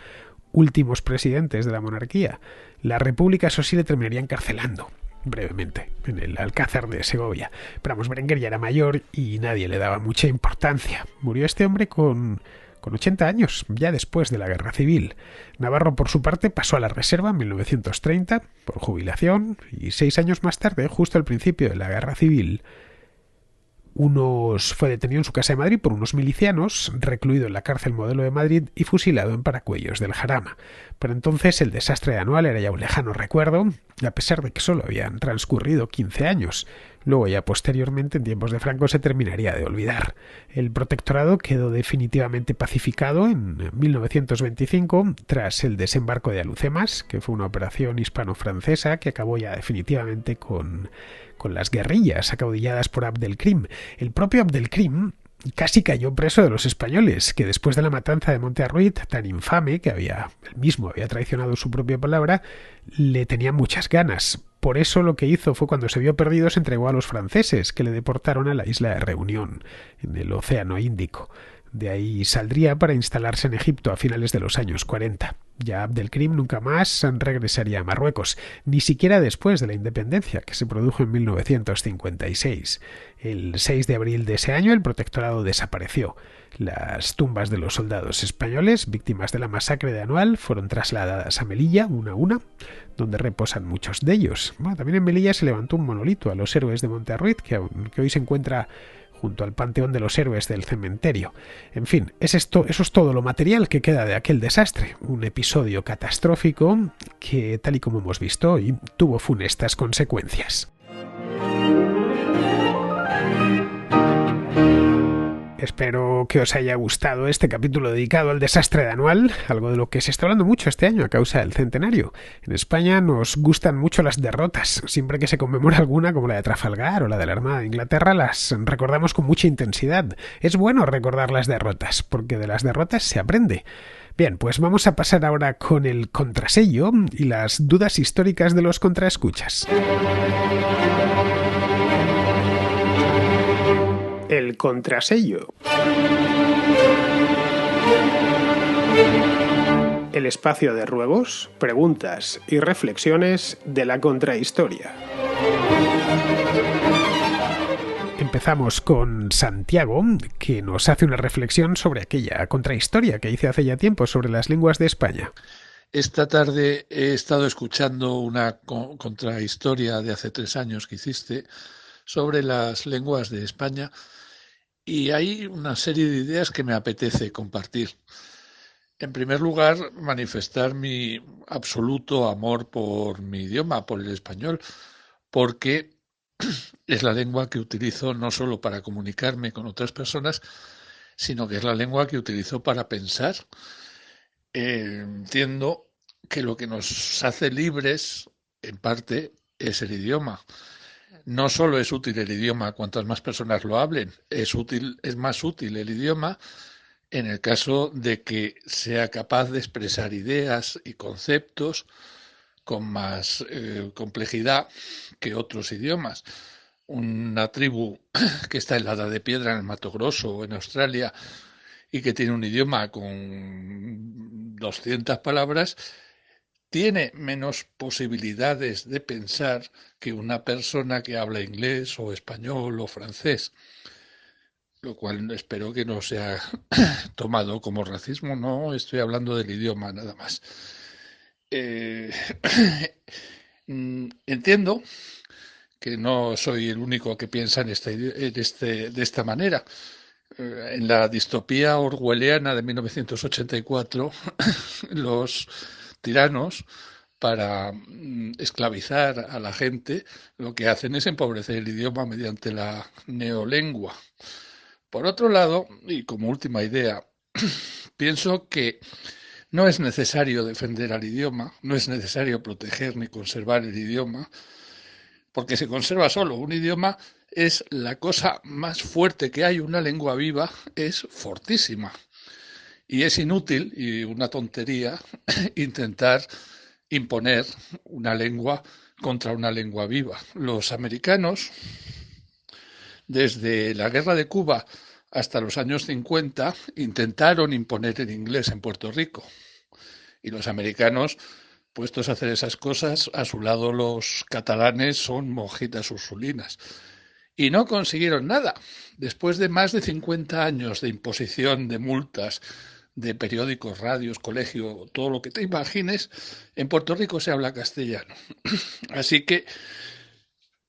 últimos presidentes de la monarquía. La República, eso sí, le terminaría encarcelando brevemente en el Alcázar de Segovia. Pero vamos, Berenguer ya era mayor y nadie le daba mucha importancia. Murió este hombre con 80 años, ya después de la Guerra Civil. Navarro, por su parte, pasó a la reserva en 1930 por jubilación y 6 años más tarde, justo al principio de la Guerra Civil, fue detenido en su casa de Madrid por unos milicianos, recluido en la cárcel Modelo de Madrid y fusilado en Paracuellos del Jarama. Pero entonces el desastre de Anual era ya un lejano recuerdo, a pesar de que solo habían transcurrido 15 años. Luego ya posteriormente, en tiempos de Franco, se terminaría de olvidar. El protectorado quedó definitivamente pacificado en 1925 tras el desembarco de Alhucemas, que fue una operación hispano-francesa que acabó ya definitivamente con las guerrillas acaudilladas por Abdelkrim. El propio Abdelkrim casi cayó preso de los españoles, que después de la matanza de Montearruit, tan infame, que él mismo había traicionado su propia palabra, le tenía muchas ganas. Por eso lo que hizo fue, cuando se vio perdido, se entregó a los franceses, que le deportaron a la isla de Reunión, en el Océano Índico. De ahí saldría para instalarse en Egipto a finales de los años 40. Ya Abdelkrim nunca más regresaría a Marruecos, ni siquiera después de la independencia, que se produjo en 1956. El 6 de abril de ese año el protectorado desapareció. Las tumbas de los soldados españoles, víctimas de la masacre de Anual, fueron trasladadas a Melilla, una a una, donde reposan muchos de ellos. Bueno, también en Melilla se levantó un monolito a los héroes de Montearruit, que hoy se encuentra junto al Panteón de los Héroes del cementerio. En fin, eso es todo lo material que queda de aquel desastre. Un episodio catastrófico que, tal y como hemos visto hoy, tuvo funestas consecuencias. Espero que os haya gustado este capítulo dedicado al desastre de Anual, algo de lo que se está hablando mucho este año a causa del centenario. En España nos gustan mucho las derrotas. Siempre que se conmemora alguna, como la de Trafalgar o la de la Armada de Inglaterra, las recordamos con mucha intensidad. Es bueno recordar las derrotas, porque de las derrotas se aprende. Bien, pues vamos a pasar ahora con el contrasello y las dudas históricas de los contraescuchas. El contrasello. El espacio de ruegos, preguntas y reflexiones de la contrahistoria. Empezamos con Santiago, que nos hace una reflexión sobre aquella contrahistoria que hice hace ya tiempo sobre las lenguas de España. Esta tarde he estado escuchando una contrahistoria de hace 3 años que hiciste sobre las lenguas de España y hay una serie de ideas que me apetece compartir. En primer lugar, manifestar mi absoluto amor por mi idioma, por el español, porque es la lengua que utilizo no solo para comunicarme con otras personas, sino que es la lengua que utilizó para pensar. Entiendo que lo que nos hace libres, en parte, es el idioma. No solo es útil el idioma cuantas más personas lo hablen, es más útil el idioma en el caso de que sea capaz de expresar ideas y conceptos con más complejidad que otros idiomas. Una tribu que está en la Edad de Piedra, en el Mato Grosso o en Australia, y que tiene un idioma con 200 palabras, tiene menos posibilidades de pensar que una persona que habla inglés o español o francés, lo cual espero que no sea tomado como racismo, no estoy hablando del idioma nada más. Entiendo que no soy el único que piensa de esta manera. En la distopía orwelliana de 1984, los tiranos, para esclavizar a la gente, lo que hacen es empobrecer el idioma mediante la neolengua. Por otro lado, y como última idea, pienso que no es necesario defender al idioma, no es necesario proteger ni conservar el idioma, porque se conserva solo. Un idioma es la cosa más fuerte que hay, una lengua viva es fortísima. Y es inútil y una tontería intentar imponer una lengua contra una lengua viva. Los americanos, desde la guerra de Cuba hasta los años 50, intentaron imponer el inglés en Puerto Rico. Y los americanos, puestos a hacer esas cosas, a su lado los catalanes son monjitas ursulinas. Y no consiguieron nada. Después de más de 50 años de imposición de multas, de periódicos, radios, colegio, todo lo que te imagines, en Puerto Rico se habla castellano. Así que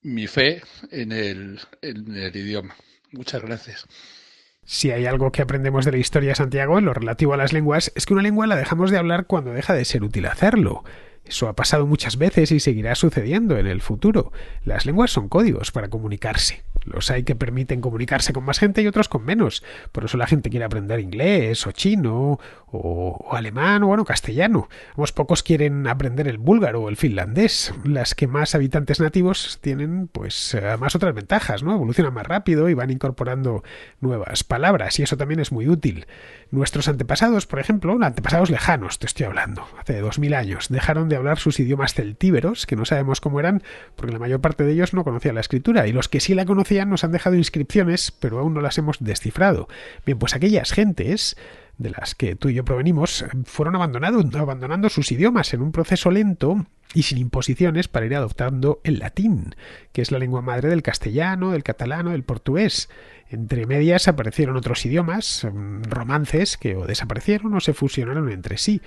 mi fe en el idioma. Muchas gracias. Si hay algo que aprendemos de la historia de Santiago en lo relativo a las lenguas, es que una lengua la dejamos de hablar cuando deja de ser útil hacerlo. Eso ha pasado muchas veces y seguirá sucediendo en el futuro. Las lenguas son códigos para comunicarse. Los hay que permiten comunicarse con más gente y otros con menos. Por eso la gente quiere aprender inglés o chino o alemán o bueno, castellano. Pocos quieren aprender el búlgaro o el finlandés. Las que más habitantes nativos tienen pues más otras ventajas, ¿no? Evolucionan más rápido y van incorporando nuevas palabras y eso también es muy útil. Nuestros antepasados, por ejemplo, antepasados lejanos, te estoy hablando, hace 2000 años, dejaron de hablar sus idiomas celtíberos, que no sabemos cómo eran, porque la mayor parte de ellos no conocían la escritura, y los que sí la conocían nos han dejado inscripciones, pero aún no las hemos descifrado. Bien, pues aquellas gentes de las que tú y yo provenimos fueron abandonando sus idiomas en un proceso lento y sin imposiciones para ir adoptando el latín, que es la lengua madre del castellano, del catalano, del portugués. Entre medias aparecieron otros idiomas, romances, que o desaparecieron o se fusionaron entre sí.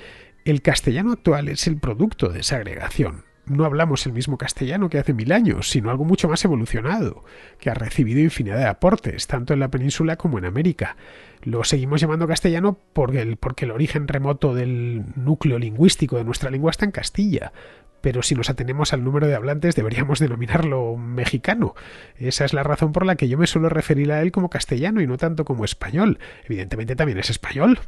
El castellano actual es el producto de esa agregación. No hablamos el mismo castellano que hace 1000 años, sino algo mucho más evolucionado, que ha recibido infinidad de aportes, tanto en la península como en América. Lo seguimos llamando castellano porque el origen remoto del núcleo lingüístico de nuestra lengua está en Castilla. Pero si nos atenemos al número de hablantes deberíamos denominarlo mexicano. Esa es la razón por la que yo me suelo referir a él como castellano y no tanto como español. Evidentemente también es español,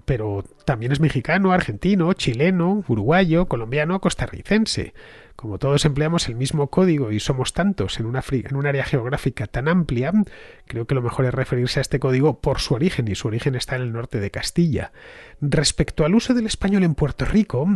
pero también es mexicano, argentino, chileno, uruguayo, colombiano, costarricense. Como todos empleamos el mismo código y somos tantos en un área geográfica tan amplia, creo que lo mejor es referirse a este código por su origen, y su origen está en el norte de Castilla. Respecto al uso del español en Puerto Rico,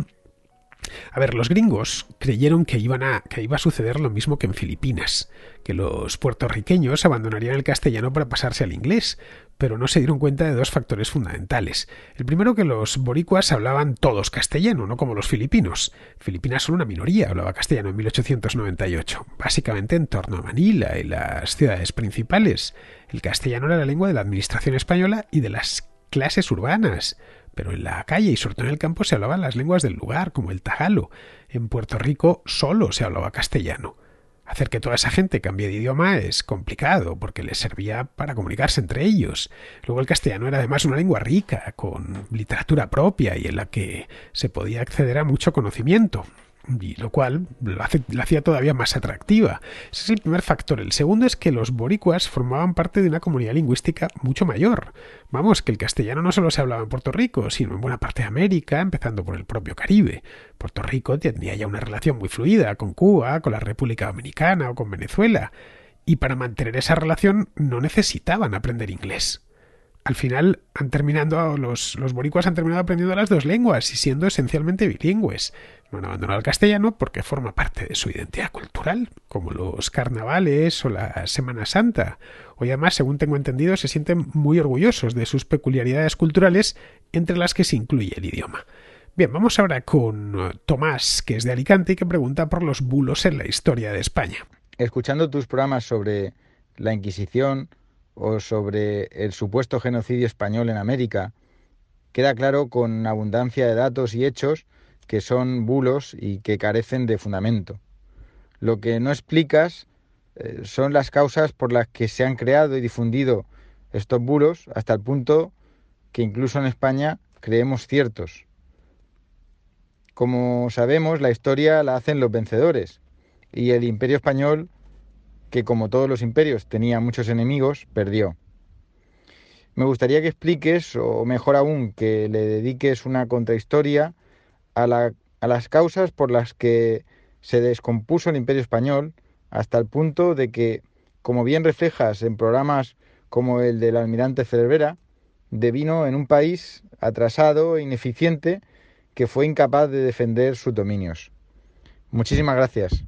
a ver, los gringos creyeron que iba a suceder lo mismo que en Filipinas, que los puertorriqueños abandonarían el castellano para pasarse al inglés, pero no se dieron cuenta de dos factores fundamentales. El primero, que los boricuas hablaban todos castellano, no como los filipinos. Filipinas solo una minoría hablaba castellano en 1898, básicamente en torno a Manila y las ciudades principales. El castellano era la lengua de la administración española y de las clases urbanas. Pero en la calle y sobre todo en el campo se hablaban las lenguas del lugar, como el tagalo. En Puerto Rico solo se hablaba castellano. Hacer que toda esa gente cambie de idioma es complicado, porque les servía para comunicarse entre ellos. Luego el castellano era además una lengua rica, con literatura propia y en la que se podía acceder a mucho conocimiento. y lo cual la hacía todavía más atractiva. Ese es el primer factor. El segundo es que los boricuas formaban parte de una comunidad lingüística mucho mayor. Vamos, que el castellano no solo se hablaba en Puerto Rico, sino en buena parte de América, empezando por el propio Caribe. Puerto Rico tenía ya una relación muy fluida con Cuba, con la República Dominicana o con Venezuela, y para mantener esa relación no necesitaban aprender inglés. Al final los boricuas han terminado aprendiendo las dos lenguas y siendo esencialmente bilingües. No han abandonado el castellano porque forma parte de su identidad cultural, como los carnavales o la Semana Santa. Hoy además, según tengo entendido, se sienten muy orgullosos de sus peculiaridades culturales, entre las que se incluye el idioma. Bien, vamos ahora con Tomás, que es de Alicante y que pregunta por los bulos en la historia de España. Escuchando tus programas sobre la Inquisición o sobre el supuesto genocidio español en América, queda claro con abundancia de datos y hechos que son bulos y que carecen de fundamento. Lo que no explicas son las causas por las que se han creado y difundido estos bulos hasta el punto que incluso en España creemos ciertos. Como sabemos, la historia la hacen los vencedores y el Imperio Español, que como todos los imperios tenía muchos enemigos, perdió. Me gustaría que expliques, o mejor aún, que le dediques una contrahistoria a las causas por las que se descompuso el Imperio Español hasta el punto de que, como bien reflejas en programas como el del almirante Cervera, devino en un país atrasado e ineficiente que fue incapaz de defender sus dominios. Muchísimas gracias.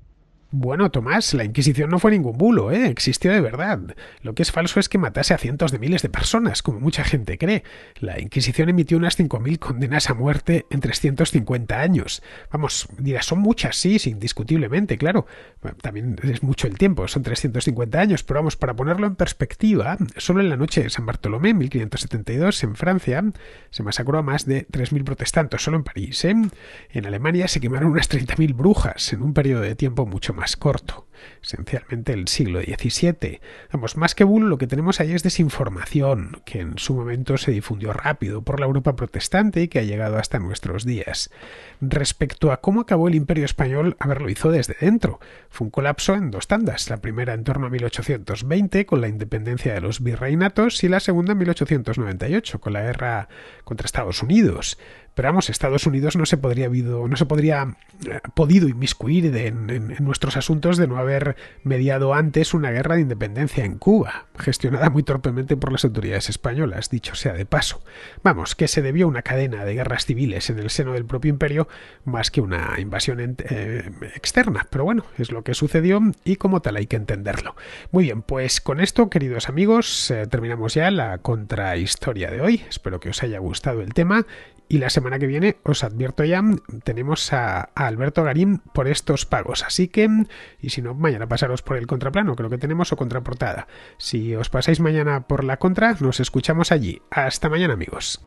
Bueno, Tomás, la Inquisición no fue ningún bulo, existió de verdad. Lo que es falso es que matase a cientos de miles de personas, como mucha gente cree. La Inquisición emitió unas 5.000 condenas a muerte en 350 años. Vamos, dirás, son muchas, sí, indiscutiblemente, claro. Bueno, también es mucho el tiempo, son 350 años, pero vamos, para ponerlo en perspectiva, solo en la noche de San Bartolomé, en 1572, en Francia, se masacró a más de 3.000 protestantes, solo en París, En Alemania se quemaron unas 30.000 brujas, en un periodo de tiempo mucho más corto, esencialmente el siglo XVII. Vamos, más que bulo, lo que tenemos ahí es desinformación, que en su momento se difundió rápido por la Europa protestante y que ha llegado hasta nuestros días. Respecto a cómo acabó el Imperio Español, a ver, lo hizo desde dentro. Fue un colapso en dos tandas, la primera en torno a 1820, con la independencia de los virreinatos, y la segunda en 1898, con la guerra contra Estados Unidos. Pero vamos, Estados Unidos no se podría podido inmiscuir en nuestros asuntos de no haber mediado antes una guerra de independencia en Cuba, gestionada muy torpemente por las autoridades españolas, dicho sea de paso. Vamos, que se debió a una cadena de guerras civiles en el seno del propio imperio más que una invasión externa. Pero bueno, es lo que sucedió y como tal hay que entenderlo. Muy bien, pues con esto, queridos amigos, terminamos ya la contrahistoria de hoy. Espero que os haya gustado el tema. Y la semana que viene, os advierto ya, tenemos a Alberto Garín por estos pagos. Así que, y si no, mañana pasaros por el contraplano, creo que tenemos, o contraportada. Si os pasáis mañana por la contra, nos escuchamos allí. Hasta mañana, amigos.